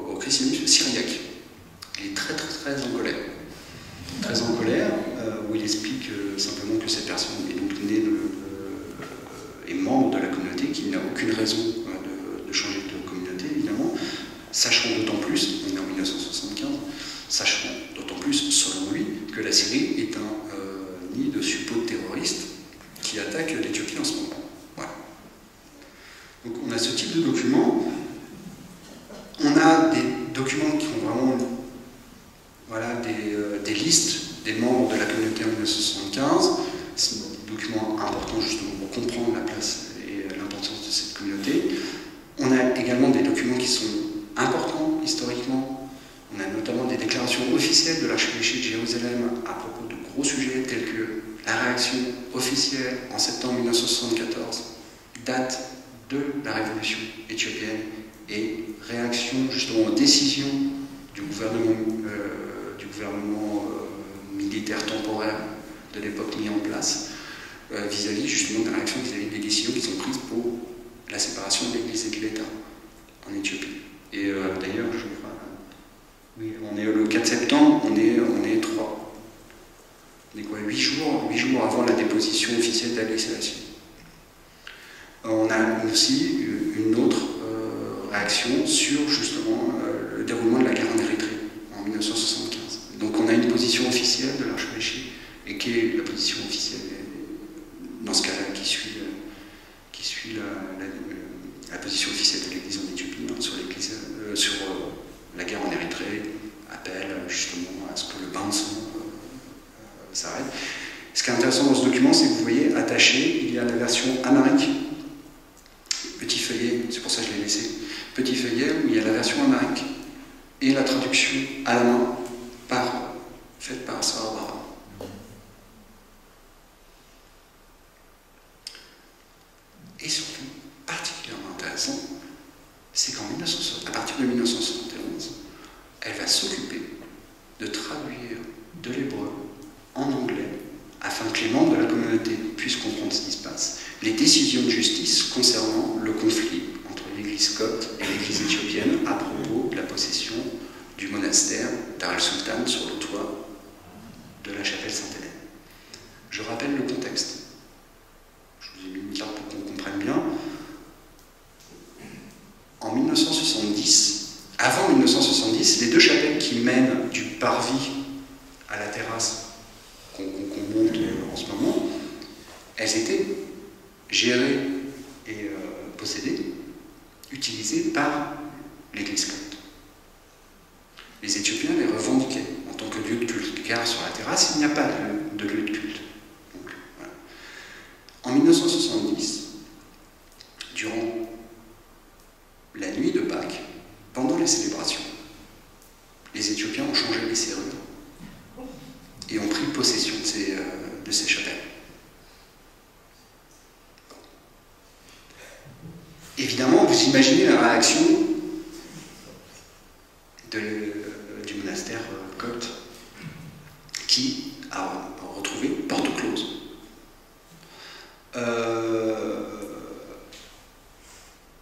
au christianisme syriaque. Il est très en colère. Très en colère, où il explique simplement que cette personne est donc née est membre de la communauté, qu'il n'a aucune raison de changer de communauté, évidemment, sachant d'autant plus, on est en 1975, sachant d'autant plus, selon lui, que la Syrie est un nid de suppôts terroristes qui attaquent l'Éthiopie en ce moment. Voilà. Donc on a ce type de document documents qui ont vraiment voilà, des listes des membres de la communauté en 1975. C'est un document important justement pour comprendre la place et l'importance de cette communauté. On a également des documents qui sont importants historiquement. On a notamment des déclarations officielles de l'archevêché de Jérusalem à propos de gros sujets tels que la réaction officielle en septembre 1974, date de la révolution éthiopienne, et réaction justement aux décisions du gouvernement militaire temporaire de l'époque mis en place vis-à-vis justement de la réaction vis-à-vis des décisions qui sont prises pour la séparation de l'Église et de l'État en Éthiopie. Et d'ailleurs, je crois, oui, on est le 4 septembre, on est 3. On est quoi, 8 jours avant la déposition officielle d'Haïlé Sélassié. On a aussi une autre réaction sur justement le déroulement de la guerre en Érythrée en 1975. Donc on a une position officielle de l'archevêché, et qui est la position officielle dans ce cas-là qui suit la position officielle de l'Église en Éthiopie, hein, sur la guerre en Érythrée, appelle justement à ce que le bain de sang s'arrête. Ce qui est intéressant dans ce document, c'est que vous voyez, attaché, il y a la version amharique, petit feuillet, c'est pour ça que je l'ai laissé, petit feuillet où il y a la version amharique et la traduction à la main faite par Sarah Barra. Et surtout, particulièrement intéressant, c'est qu'à partir de 1971, elle va s'occuper de traduire de l'hébreu en anglais afin que les membres de la communauté puissent comprendre ce qui se passe. Les décisions de justice concernant le conflit entre l'église copte et l'église éthiopienne à propos de la possession du monastère Dar el-Sultan sur le toit de la chapelle Sainte-Hélène. Je rappelle le contexte. Je vous ai mis une carte pour qu'on comprenne bien. En 1970, avant 1970, les deux chapelles qui mènent du parvis à la terrasse qu'on monte en ce moment, elles étaient gérées et possédées, utilisées par l'église copte. Les Éthiopiens les revendiquaient en tant que lieu de culte, car sur la terrasse, il n'y a pas de lieu de culte. Donc, voilà. En 1970, durant la nuit de Pâques, pendant les célébrations, les Éthiopiens ont changé les serrures et ont pris possession de ces chapelles. Évidemment, vous imaginez la réaction du monastère copte qui a retrouvé porte close.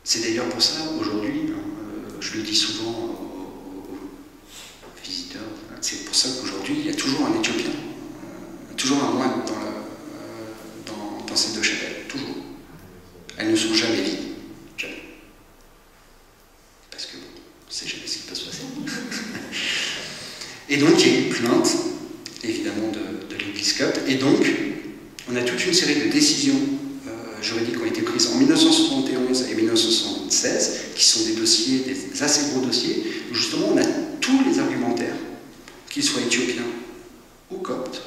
C'est d'ailleurs pour ça, aujourd'hui, je le dis souvent aux visiteurs, c'est pour ça qu'aujourd'hui, il y a toujours un Éthiopien, toujours un moine dans ces deux chapelles, toujours. Elles ne sont jamais vides, jamais. Parce que bon, on ne sait jamais ce qui peut se passer. Et donc, il y a eu plainte, évidemment, de l'église copte, et donc, on a toute une série de décisions juridiques qui ont été prises en 1971 et 1976, qui sont des dossiers, des assez gros dossiers, où justement on a tous les argumentaires, qu'ils soient éthiopiens ou coptes,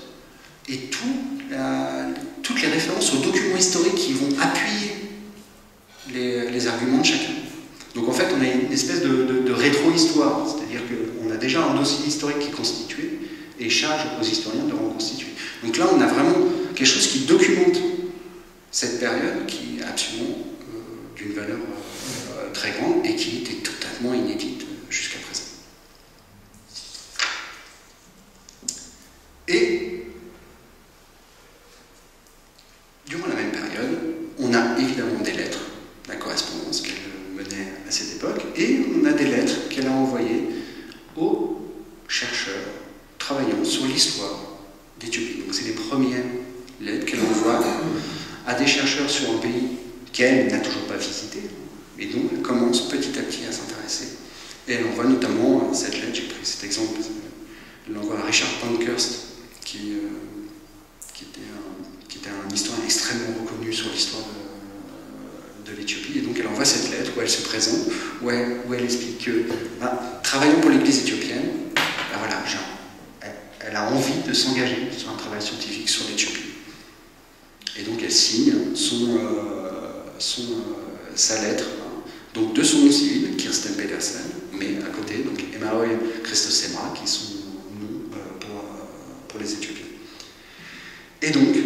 et toutes les références aux documents historiques qui vont appuyer les arguments de chacun. Donc en fait, on a une espèce de rétro-histoire, c'est-à-dire qu'on a déjà un dossier historique qui est constitué, et charge aux historiens de reconstituer. Donc là, on a vraiment quelque chose qui documente cette période qui est absolument d'une valeur très grande et qui était totalement inédite jusqu'à présent. Et durant la même période, on a évidemment des lettres, la correspondance qu'elle menait à cette époque, et on a des lettres qu'elle a envoyées aux chercheurs travaillant sur l'histoire d'Éthiopie. Donc c'est les premières lettres qu'elle envoie à des chercheurs sur un pays qu'elle n'a toujours pas visité, et donc elle commence petit à petit à s'intéresser. Et elle envoie notamment cette lettre, j'ai pris cet exemple, elle envoie à Richard Pankhurst, qui était un historien extrêmement reconnu sur l'histoire de l'Éthiopie, et donc donc elle envoie cette lettre où elle se présente, où elle explique que, travaillant pour l'Église éthiopienne, voilà, elle a envie de s'engager sur un travail scientifique sur l'Éthiopie. Et donc elle signe sa lettre, donc de son nom civil, Kirsten Pedersen, mais à côté, donc Emaoy Christosema, qui sont noms pour les Éthiopiens. Et donc,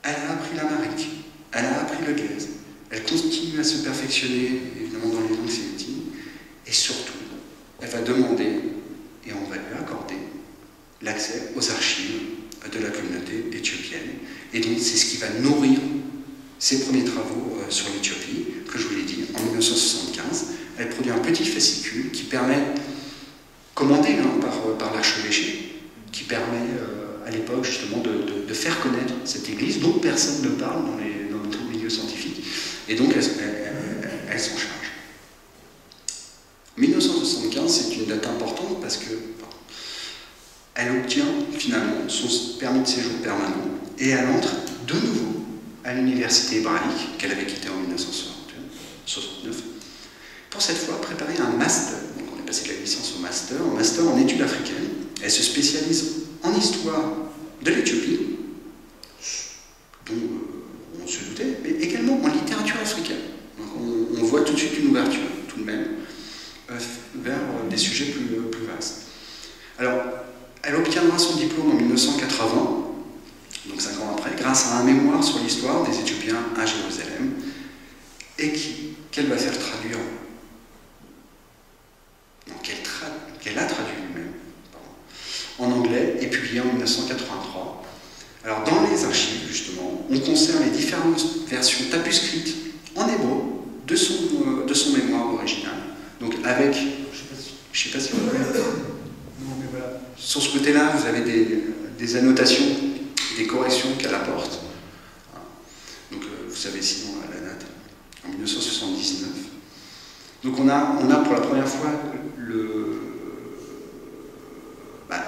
elle a appris l'amharique, elle a appris le gaz, elle continue à se perfectionner, évidemment, dans les langues sémitines, et surtout, elle va demander, et on va lui accorder, l'accès aux archives de la communauté éthiopienne. Et donc, c'est ce qui va nourrir ses premiers travaux sur l'Éthiopie, que je vous l'ai dit, en 1975. Elle produit un petit fascicule qui permet, commandé par l'archevêché, qui permet à l'époque justement de faire connaître cette église dont personne ne parle dans tout le milieu scientifique. Et donc, elle s'en charge. 1975, c'est une date importante parce que elle obtient finalement son permis de séjour permanent et elle entre de nouveau à l'université hébraïque qu'elle avait quittée en 1969 pour cette fois préparer un master. Donc on est passé de la licence au master en études africaines. Elle se spécialise en histoire de l'Éthiopie, dont on se doutait, mais également en littérature africaine. Donc on voit tout de suite une ouverture, tout de même, vers des sujets plus vastes. Alors, elle obtiendra son diplôme en 1980, donc 5 ans après, grâce à un mémoire sur l'histoire des Éthiopiens à Jérusalem, et qu'elle va faire traduire, qu'elle a traduit lui-même, en anglais, et publié en 1983. Alors, dans les archives, justement, on conserve les différentes versions tapuscrites en hébreu de son mémoire original, donc avec, je ne sais pas si vous voyez, non, mais voilà. Sur ce côté-là, vous avez des annotations, des corrections qu'elle apporte. Donc, vous savez sinon la date, en 1979. Donc, on a pour la première fois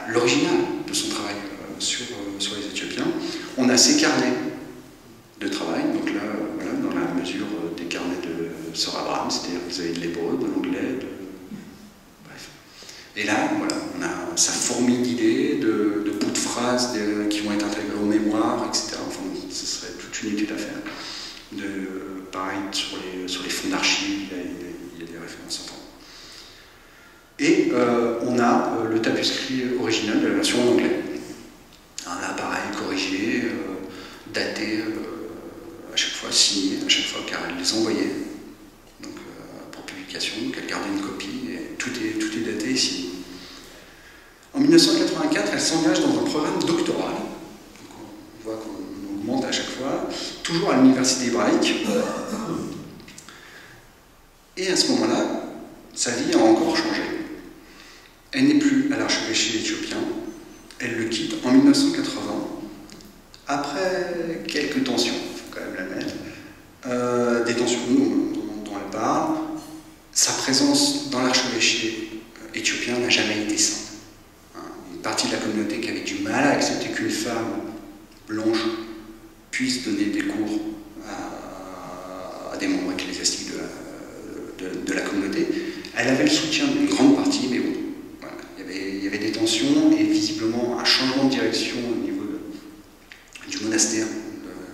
l'original de son travail sur les Éthiopiens. On a ses carnets de travail, donc là, voilà, dans la mesure des carnets de Sir Abraham, c'est-à-dire que vous avez de l'hébreu, de l'anglais, bref. Et là, voilà, on a sa fourmi d'idées, de bouts de phrases qui vont être intégrés aux mémoires, etc. Enfin, ce serait toute une étude à faire. Pareil, sur les fonds d'archives, il y a des références à prendre. Et on a le tapuscrit original de la version en anglais. Là, pareil, corrigé, daté, à chaque fois signé, à chaque fois car elle les envoyait donc, pour publication, donc elle gardait une copie, et tout est daté et signé. En 1984, elle s'engage dans un programme doctoral, donc on voit qu'on augmente à chaque fois, toujours à l'université hébraïque, et à ce moment-là, sa vie a encore changé. Elle n'est plus à l'archevêché éthiopien, elle le quitte en 1980, après quelques tensions, il faut quand même la mettre, des tensions dont elle parle. Sa présence dans l'archevêché éthiopien n'a jamais été simple. Une partie de la communauté qui avait du mal à accepter qu'une femme blanche puisse donner des cours à des membres ecclésiastiques de la communauté. Elle avait le soutien d'une grande partie, mais bon, voilà, il y avait des tensions et visiblement un changement de direction au niveau du monastère.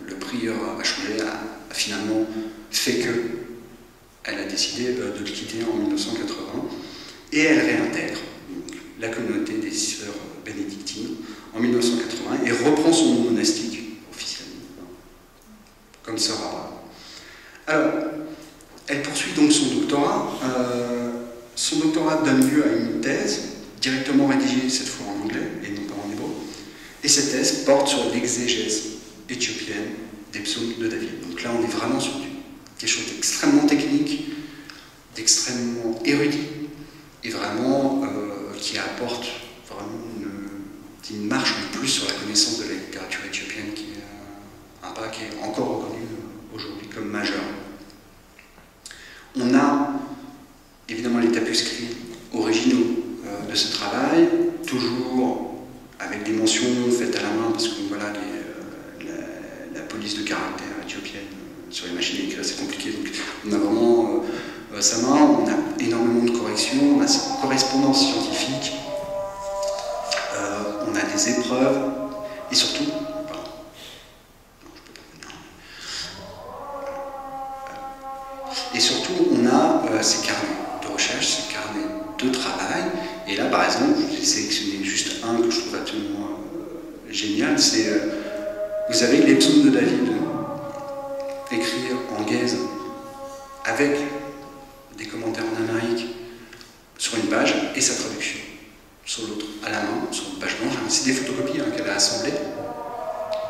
Le prieur a changé, a finalement fait qu'elle a décidé de le quitter en 1980 et elle réintègre la communauté des sœurs bénédictines en 1980 et reprend son nom monastique officiellement comme sœur Abraham. Alors, elle poursuit donc son doctorat. Son doctorat donne lieu à une thèse directement rédigée cette fois en anglais et non pas en hébreu. Et cette thèse porte sur l'exégèse éthiopienne des psaumes de David. Donc là, on est vraiment sur quelque chose d'extrêmement technique, d'extrêmement érudit, et vraiment qui apporte vraiment une marche en plus sur la connaissance de la littérature éthiopienne, qui est un pas qui est encore reconnu aujourd'hui comme majeur. On a évidemment les tapuscrits originaux de ce travail, toujours avec des mentions faites à la main, parce que voilà, la police de caractère éthiopienne sur les la machine à écrire, c'est compliqué. Donc on a vraiment sa main, on a énormément de corrections, on a cette correspondance scientifique, on a des épreuves, et surtout, on a ces carnets de recherche, ces carnets de travail. Et là, par exemple, je vous ai sélectionné juste un que je trouve absolument génial, c'est, vous avez les psaumes de David, écrits en gaze, avec des commentaires en amérique sur une page, et sa traduction sur l'autre, à la main, sur une page blanche. C'est des photocopies qu'elle a assemblées,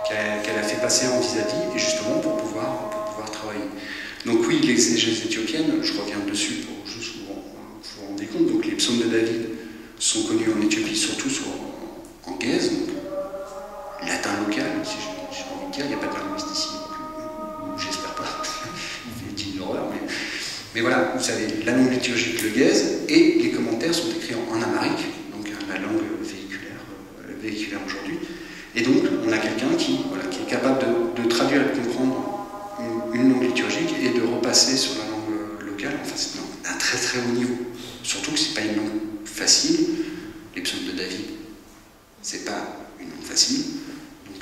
qu'elle a fait passer en vis-à-vis, et justement pour pouvoir travailler. Donc oui, l'exégèse éthiopienne, je reviens dessus pour juste vous rendre compte. Donc les psaumes de David sont connus en Éthiopie, surtout en gaze, donc latin local, si j'ai envie de dire, il n'y a pas de linguiste ici, j'espère pas, il dit une horreur, mais voilà, vous savez, la langue liturgique, le gaze, et les commentaires sont écrits en amharique, donc la langue véhiculaire aujourd'hui. Et donc, on a quelqu'un qui est capable de traduire et de comprendre une langue liturgique et de repasser sur la langue locale. Enfin, c'est d'un très très haut niveau. Surtout que c'est pas une langue facile. Les psaumes de David, c'est pas une langue facile. Donc,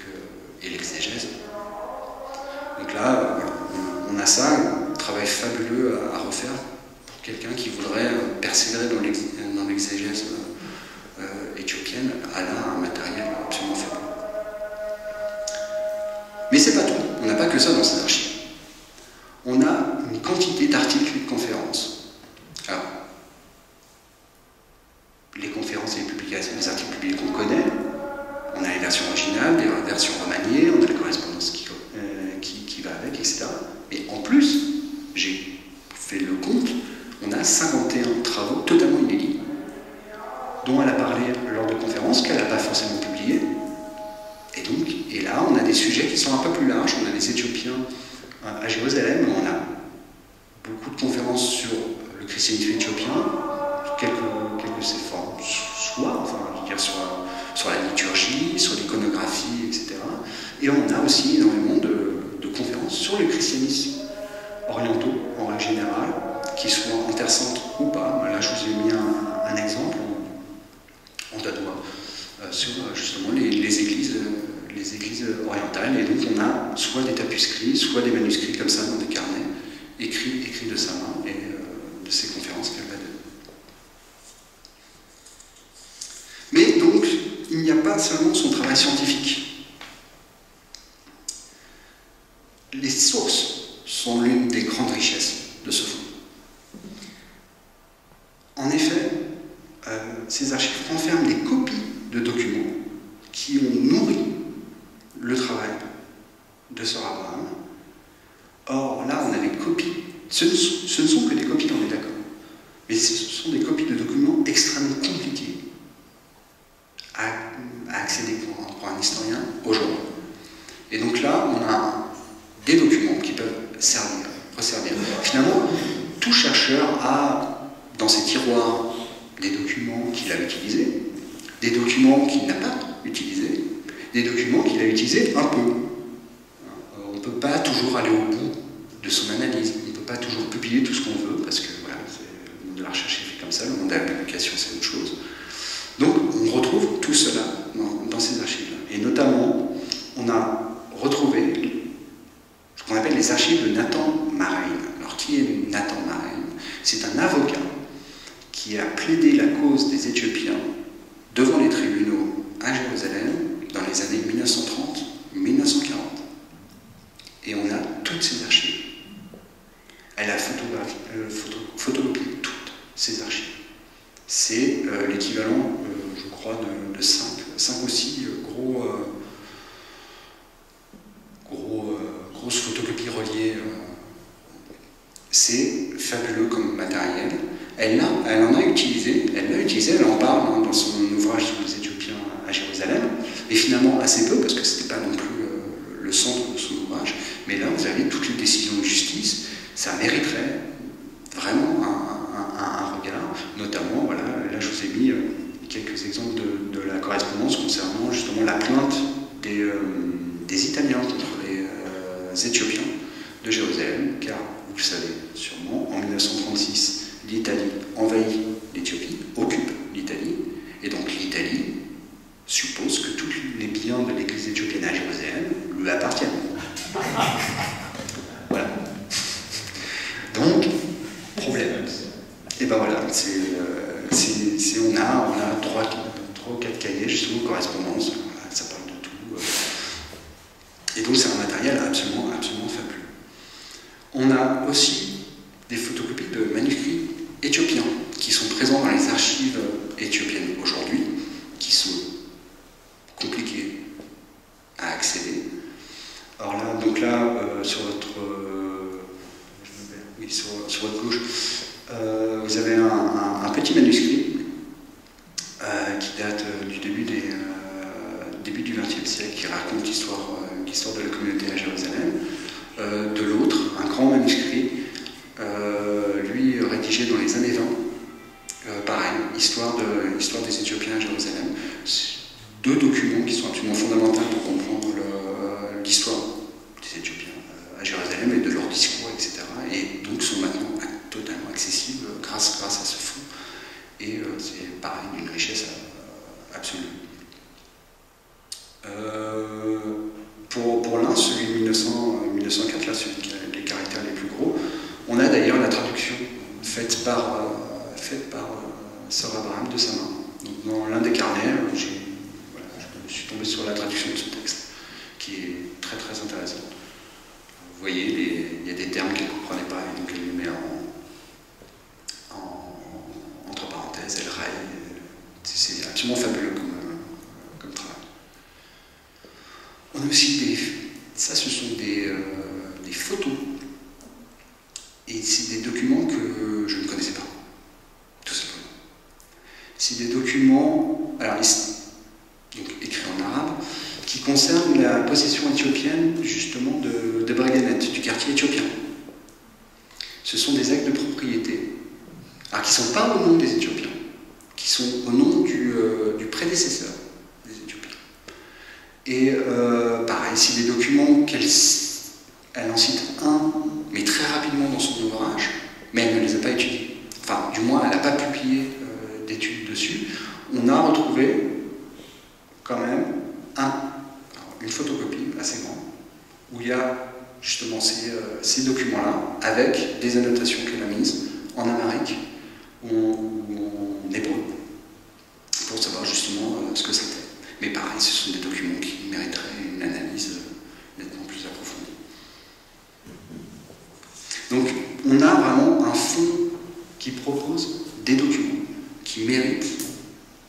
et l'exégèse. Donc là, voilà, on a ça, un travail fabuleux à refaire pour quelqu'un qui voudrait persévérer dans l'exégèse éthiopienne. Elle a un matériel absolument fabuleux. Mais c'est pas tout. On n'a pas que ça dans ces archives. On a une quantité d'articles et de conférences. Alors, les conférences et les publications, les articles publiés qu'on connaît, on a les versions originales, les versions remaniées, on a la correspondance qui va avec, etc. Et en plus, j'ai fait le compte, on a 51 travaux totalement inédits, dont elle a parlé lors de conférences qu'elle n'a pas forcément publiées. Et là, on a des sujets qui sont un peu plus larges. On a les Éthiopiens à Jérusalem, on a beaucoup de conférences sur le christianisme éthiopien, quelques ses formes, enfin, je veux dire, sur la liturgie, sur l'iconographie, etc. Et on a aussi énormément de conférences sur le christianisme orientaux, en règle générale, qui soient en Terre Sainte ou pas. Là, je vous ai mis un exemple en danois sur justement les églises orientales. Et donc, on a soit des tapuscrits, soit des manuscrits comme ça dans des carnets, écrits de sa main et de ces conférences qu'elle va donner. Mais donc, il n'y a pas seulement son travail scientifique. Les sources sont l'une des grandes richesses de ce fonds. En effet, ces archives renferment des copies de documents qui ont nourri le travail de Sir Abraham. Or, là, on a des copies. Ce ne sont que des copies, on est d'accord. Mais ce sont des copies de documents extrêmement compliqués à accéder pour un historien aujourd'hui. Et donc là, on a des documents qui peuvent resservir. Finalement, tout chercheur a dans ses tiroirs des documents qu'il a utilisés, des documents qu'il n'a pas utilisés, des documents qu'il a utilisés un peu. On ne peut pas toujours aller au bout de son analyse, on ne peut pas toujours publier tout ce qu'on veut, parce que voilà, le monde de la recherche est fait comme ça, le monde de la publication c'est autre chose. Donc on retrouve tout cela dans ces archives-là. Et notamment, on a retrouvé ce qu'on appelle les archives de Nathan Marein. Alors qui est Nathan Marein? C'est un avocat qui a plaidé la cause des Éthiopiens devant les tribunaux à Jérusalem dans les années 1930-1940. Et on a toutes ces archives. Elle a photocopié toutes ces archives. C'est l'équivalent, je crois, de 5 ou 6 grosses photocopies reliées. C'est fabuleux comme matériel. Elle en a utilisé, elle en parle dans son ouvrage sur les Éthiopiens à Jérusalem, et finalement assez peu, parce que ce n'était pas non plus le centre de son ouvrage, mais là vous avez toutes les décisions de justice, ça mériterait vraiment un regard, notamment, voilà, là je vous ai mis quelques exemples de la correspondance concernant justement la plainte des Italiens contre les Éthiopiens de Jérusalem, éthiopienne, car, vous le savez sûrement, en 1936, l'Italie envahit l'Éthiopie, occupe l'Italie, et donc l'Italie suppose que tous les biens de l'église éthiopienne à Jérusalem lui appartiennent. Voilà. Donc, problème. Et ben voilà, on a 3 ou 4 cahiers, justement, correspondance, ça parle de tout. Et donc c'est un matériel absolument fabuleux. On a aussi des photocopies de manuscrits éthiopiens qui sont présents dans les archives éthiopiennes aujourd'hui, qui sont compliqués à accéder. Alors là, sur votre sur votre gauche, vous avez un petit manuscrit qui date du début du XXe siècle, qui raconte l'histoire de la communauté à Jérusalem. De l'autre, un grand manuscrit, lui rédigé dans les années 20, pareil, histoire des Éthiopiens à Jérusalem. 2 documents qui sont absolument fondamentaux pour comprendre l'histoire des Éthiopiens à Jérusalem et de leur discours, etc. Et donc sont maintenant totalement accessibles grâce à ce fonds. Et c'est pareil, d'une richesse absolue. Pour l'un, celui de 1904, là, celui qui a les caractères les plus gros, on a d'ailleurs la traduction faite par Sir Abraham de sa main. Donc, dans l'un des carnets, je suis tombé sur la traduction de ce texte, qui est très très intéressante. Vous voyez, il y a des termes qu'elle ne comprenait pas, et donc elle les met entre parenthèses, elle raille. C'est absolument fabuleux comme travail. On a aussi ça ce sont des photos, et c'est des documents que je ne connaissais pas, tout simplement. C'est des documents, alors donc écrits en arabe, qui concernent la possession éthiopienne, justement, de Breganet, du quartier éthiopien. Ce sont des actes de propriété, alors qui ne sont pas au nom des Éthiopiens, qui sont au nom du prédécesseur des Éthiopiens. Et pareil, c'est des documents elle en cite un, mais très rapidement dans son ouvrage, mais elle ne les a pas étudiés. Enfin, du moins, elle n'a pas publié d'études dessus. On a retrouvé quand même une photocopie assez grande, où il y a justement ces documents-là, avec des annotations qu'elle a mises en amharique ou en hébreu, pour savoir justement ce que c'était. Mais pareil, ce sont des documents qui mériteraient une analyse nettement plus approfondie. Donc, on a vraiment un fonds qui propose des documents qui méritent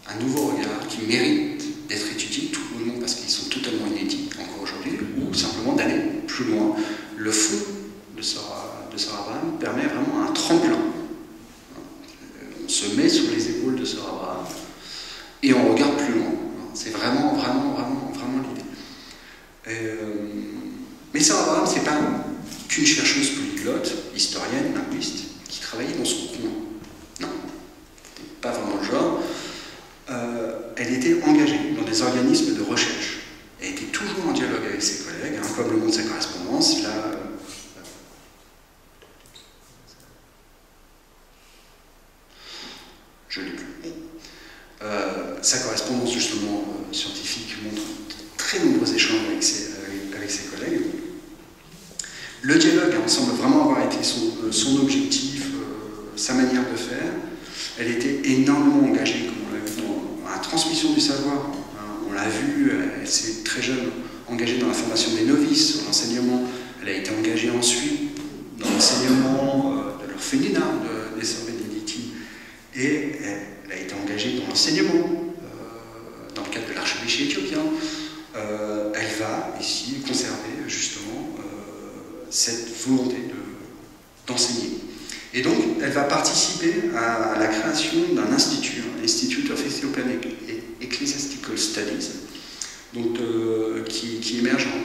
un nouveau regard, qui méritent d'être étudiés, tout bonnement parce qu'ils sont totalement inédits encore aujourd'hui, ou simplement d'aller plus loin. Le fonds de Sir Abraham permet vraiment un tremplin. On se met sur les épaules de Sir Abraham et on regarde plus loin. C'est vraiment l'idée. Mais Sir Abraham, c'est pas qu'une chercheuse polyglotte, historienne, linguiste, qui travaillait dans son coin. Non, c'était pas vraiment le genre. Elle était engagée dans des organismes de recherche. Elle était toujours en dialogue avec ses collègues, comme le montre sa correspondance. Là, je l'ai plus. Sa correspondance, justement, scientifique, montre très nombreux échanges avec ses collègues. Le dialogue semble vraiment avoir été son objectif, sa manière de faire. Elle était énormément engagée, comme on l'a vu, dans la transmission du savoir. On l'a vu, elle s'est très jeune engagée dans la formation des novices, dans l'enseignement. Elle a été engagée ensuite dans l'enseignement de l'orphelinat des sœurs bénédictines. Et elle a été engagée dans l'enseignement, dans le cadre de l'archevêché éthiopien. Elle va ici conserver justement cette volonté d'enseigner. Et donc, elle va participer à la création d'un institut, l'Institute of Ethiopian Ecclesiastical Studies, donc qui émerge en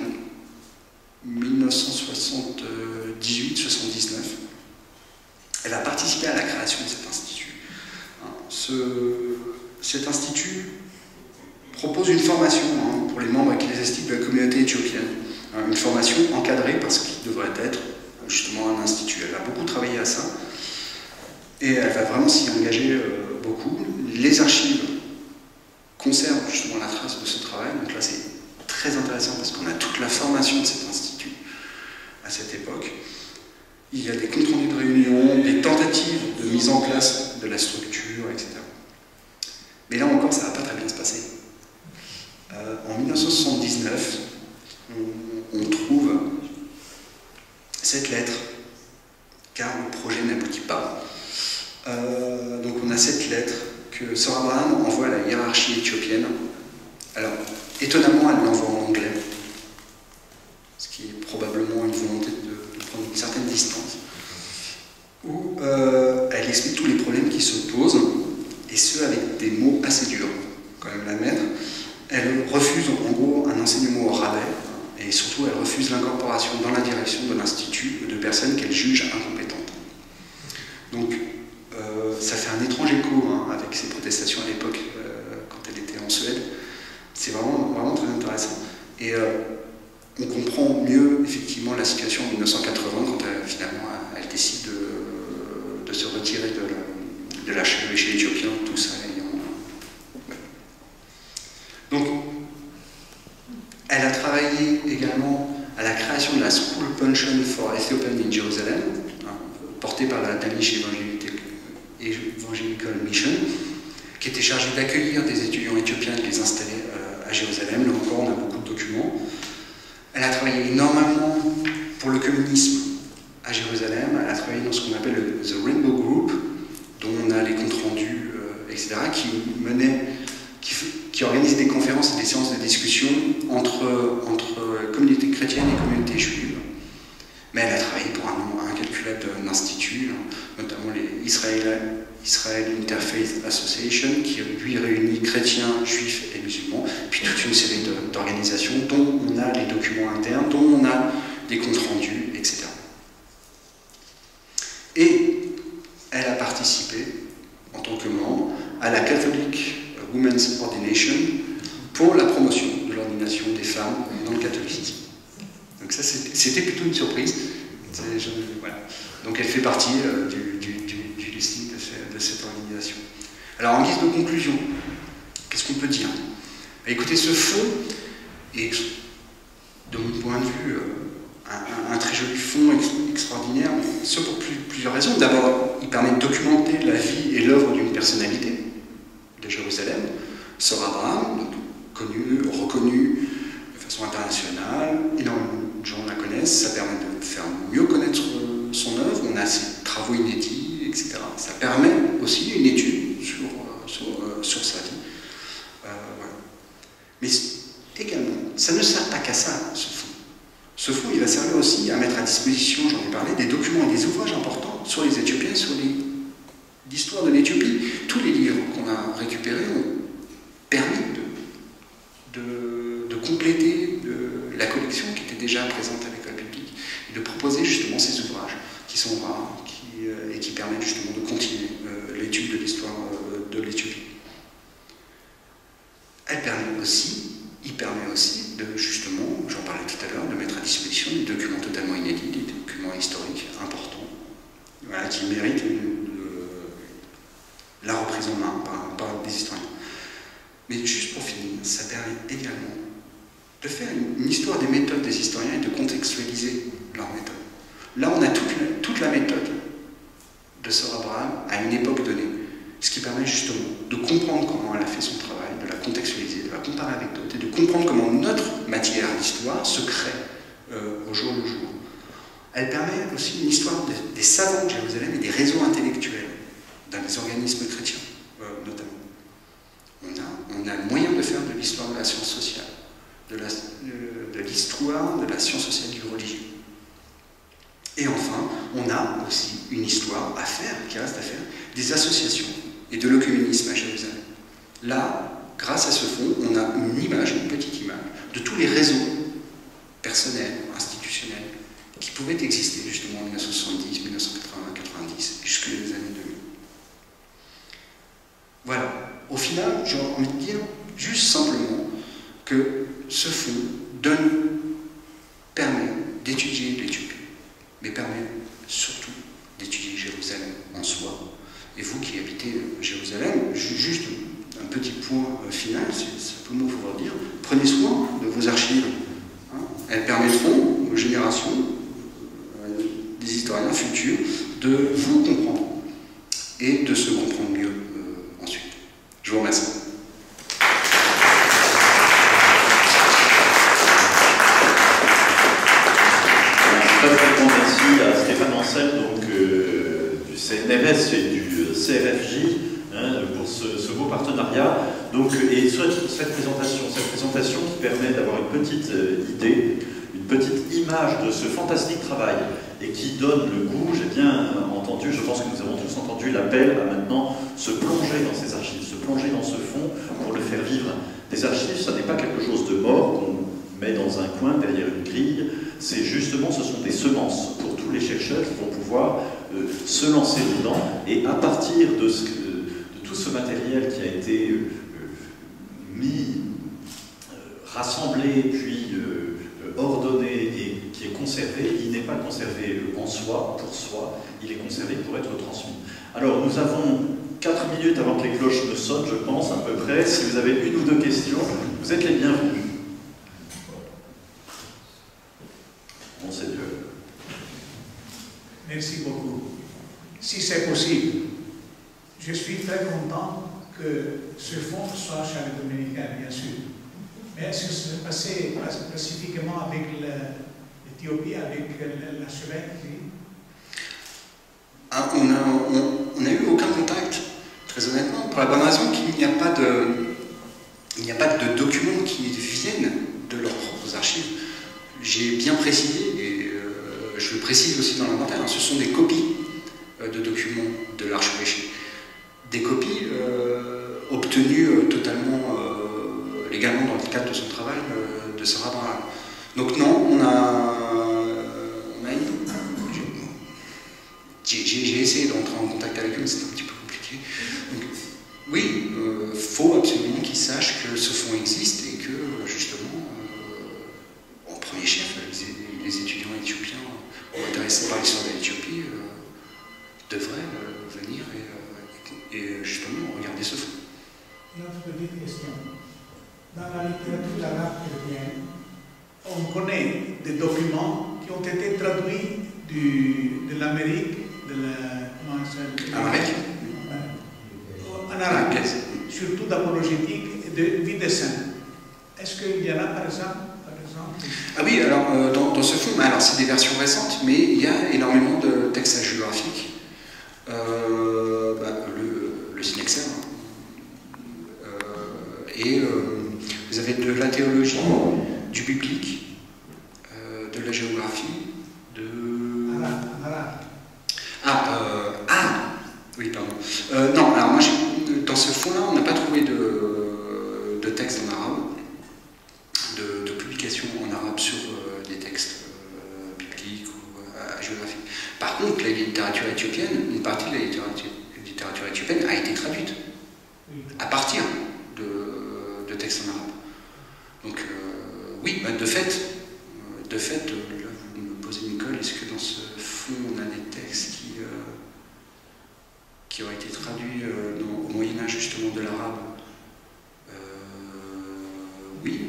1978-79. Elle va participer à la création de cet institut. Cet institut propose une formation pour les membres ecclésiastiques de la communauté éthiopienne, une formation encadrée par ce qui devrait être justement un institut. Elle va beaucoup travailler à ça et elle va vraiment s'y engager beaucoup. Les archives conservent justement la trace de ce travail, donc là c'est très intéressant parce qu'on a toute la formation de cet institut à cette époque. Il y a des comptes rendus de réunions, des tentatives de mise en place de la structure, etc. Mais là encore, ça ne va pas très bien se passer. En 1979, on trouve cette lettre, car le projet n'aboutit pas. Donc on a cette lettre que Sir Abraham envoie à la hiérarchie éthiopienne. Alors, étonnamment, elle l'envoie en anglais, ce qui est probablement une volonté de prendre une certaine distance, où elle explique tous les problèmes qui se posent, et ce avec des mots assez durs, quand même la mettre. Elle refuse en gros un enseignement au rabais, et surtout elle refuse l'incorporation dans la direction de l'institut de personnes qu'elle juge incompétentes. Donc ça fait un étrange écho avec ses protestations à l'époque, quand elle était en Suède. C'est vraiment, vraiment très intéressant. Et on comprend mieux effectivement la situation en 1980 quand finalement elle décide de se retirer de l'archevêché éthiopien, tout ça ayant... Donc, elle a travaillé également à la création de la School Pension for Ethiopians in Jerusalem, portée par la Danish Evangelical Mission, qui était chargée d'accueillir des étudiants éthiopiens et de les installer à Jérusalem. Là encore, on a beaucoup de documents. Elle a travaillé énormément pour le communisme à Jérusalem. Elle a travaillé dans ce qu'on appelle le The Rainbow Group, dont on a les comptes rendus, etc., qui organise des conférences et des séances de discussion entre communautés chrétiennes et communautés juives. Mais elle a travaillé pour un nombre incalculable d'instituts, notamment les Israel Interfaith Association, qui lui réunit chrétiens, juifs et musulmans, puis toute une série d'organisations dont on a les documents internes, dont on a des comptes rendus, etc. Et elle a participé, en tant que membre, à la Catholic Women's Ordination pour la promotion de l'ordination des femmes dans le catholicisme. Donc ça, c'était plutôt une surprise. Voilà. Donc elle fait partie du listing de cette organisation. Alors en guise de conclusion, qu'est-ce qu'on peut dire? Écoutez, ce fonds est, de mon point de vue, un très joli fonds extraordinaire, ce pour plusieurs raisons. D'abord, il permet de documenter la vie et l'œuvre d'une personnalité de Jérusalem, Sir Abraham, donc connu, reconnu de façon internationale, énormément de gens la connaissent, ça permet de faire mieux connaître son œuvre, on a ses travaux inédits, etc. Ça permet aussi une étude sur sa vie. Voilà. Mais également, ça ne sert pas qu'à ça, ce fonds. Ce fonds, il va servir aussi à mettre à disposition, j'en ai parlé, des documents et des ouvrages importants sur les Éthiopiens, sur l'histoire de l'Éthiopie. Tous les livres qu'on a récupérés ont permis de compléter la collection qui était déjà présente avec la public et de proposer justement ces ouvrages qui sont rares et qui permettent justement de continuer l'étude de l'histoire de l'Éthiopie. Il permet aussi de justement, j'en parlais tout à l'heure, de mettre à disposition des documents totalement inédits, des documents historiques importants, voilà, qui méritent la reprise en main par des historiens. Mais juste pour finir, ça permet également de faire une histoire des méthodes des historiens et de contextualiser leurs méthodes. Là, on a toute la méthode de Sir Abraham à une époque donnée, ce qui permet justement de comprendre comment elle a fait son travail, de la contextualiser, de la comparer avec d'autres, et de comprendre comment notre matière d'histoire se crée au jour le jour. Elle permet aussi une histoire des savants de Jérusalem et des réseaux intellectuels dans les organismes chrétiens, notamment. On a le moyen de faire de l'histoire de la science sociale, de l'histoire de la science sociale du religieux. Et enfin, on a aussi une histoire à faire, qui reste à faire, des associations et de l'œcuménisme à Jérusalem. Là, grâce à ce fonds, on a une image, une petite image, de tous les réseaux personnels, institutionnels, qui pouvaient exister justement en 1970, 1980, 90, jusque les années 2000. Voilà. Au final, j'ai envie de dire juste simplement que ce fonds permet d'étudier l'Éthiopie, mais permet surtout d'étudier Jérusalem en soi. Et vous qui habitez Jérusalem, juste un petit point final, c'est un peu le mot pour vous dire, prenez soin de vos archives. Hein. Elles permettront aux générations, des historiens futurs, de vous comprendre et de se comprendre mieux ensuite. Je vous remercie. Un très grand merci à Stéphane Ancel, donc, du CNRS et du CRFJ, hein, pour ce beau partenariat. Donc, et cette présentation qui permet d'avoir une petite idée, une petite image de ce fantastique travail et qui donne le goût, j'ai bien entendu, je pense que nous avons tous entendu l'appel à maintenant se plonger dans ces archives, se plonger dans ce fond pour le faire vivre. Des archives, ça n'est pas quelque chose de mort qu'on met dans un coin derrière une grille, c'est justement, ce sont des semences pour tous les chercheurs qui vont pouvoir se lancer dedans et à partir de tout ce matériel qui a été mis, rassemblé, puis ordonné et qui est conservé, il n'est pas conservé en soi, pour soi, il est conservé pour être transmis. Alors nous avons 4 minutes avant que les cloches ne sonnent, je pense, à peu près. Si vous avez une ou deux questions, vous êtes les bienvenus. Monseigneur. Merci beaucoup. Si c'est possible, je suis très content que ce fonds soit chez les Dominicains, bien sûr. Mais est-ce que c'est passé spécifiquement avec l'Éthiopie, avec l'archevêque? On n'a eu aucun contact, très honnêtement, pour la bonne raison qu'il n'y a pas de documents qui viennent de leurs propres archives. J'ai bien précisé, et je le précise aussi dans l'inventaire, hein, ce sont des copies de documents de l'archevêché. Des copies obtenues totalement légalement dans le cadre de son travail de Sarah Braham. Donc non, j'ai essayé d'entrer en contact avec eux, mais c'était un petit peu compliqué. Donc, oui, il faut absolument qu'ils sachent que ce fonds existe et que, justement, en premier chef, les étudiants éthiopiens intéressés par l'histoire de l'Éthiopie devraient venir et justement regarder ce fonds. Une autre petite question. Dans la littérature arabe chrétienne, on connaît des documents qui ont été traduits de l'Amérique, comment ça s'appelle? En arabe, surtout d'apologétique et de vie des saints. Est-ce qu'il y en a par exemple? Ah oui, alors dans ce fonds, alors c'est des versions récentes, mais il y a énormément de textes géographiques. Le Synexer, et vous avez de la théologie, du biblique, de la géographie, de... Oui, pardon. Non, alors moi, dans ce fonds-là, on n'a pas trouvé de texte en arabe, de publication en arabe sur des textes bibliques ou géographiques. Par contre, la littérature éthiopienne, une partie de la littérature éthiopienne a été traduite à partir de textes en arabe. Donc, oui, de fait, là, vous me posez une colle, est-ce que dans ce fonds, on a des textes qui auraient été traduits au Moyen-Âge, justement, de l'arabe? Oui,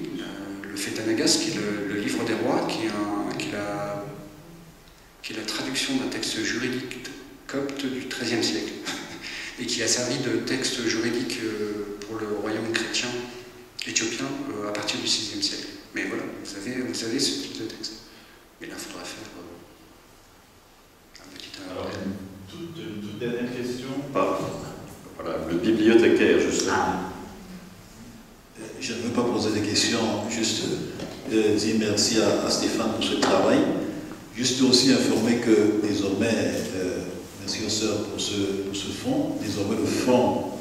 le Phétanagas, qui est le livre des rois, qui est la traduction d'un texte juridique copte du XIIIe siècle, et qui a servi de texte juridique pour le royaume chrétien éthiopien à partir du VIe siècle. Mais voilà, vous avez ce type de texte. Mais là, il faudra faire un petit inventaire. Alors, toute dernière question par le bibliothécaire, justement. Je ne veux pas poser des questions, juste dire merci à Stéphane pour ce travail. Juste aussi informer que désormais, merci aux sœurs pour ce fonds, désormais le fonds,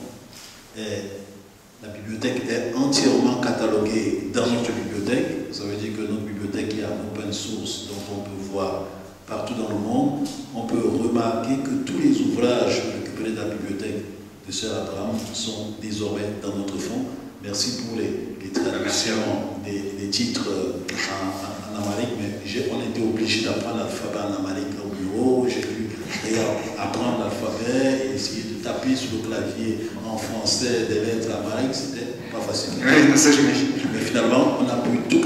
la bibliothèque est entièrement cataloguée dans notre bibliothèque. Ça veut dire que notre bibliothèque est en open source, donc on peut voir partout dans le monde. On peut remarquer que tous les ouvrages récupérés de la bibliothèque de Sœur Abraham sont désormais dans notre fonds. Merci pour les traductions des titres en amharique, mais on était obligé d'apprendre l'alphabet en amharique au bureau. essayer de taper sur le clavier en français des lettres à Mike, c'était pas facile. Oui, non, ça j'imagine. Mais finalement, on a pu tout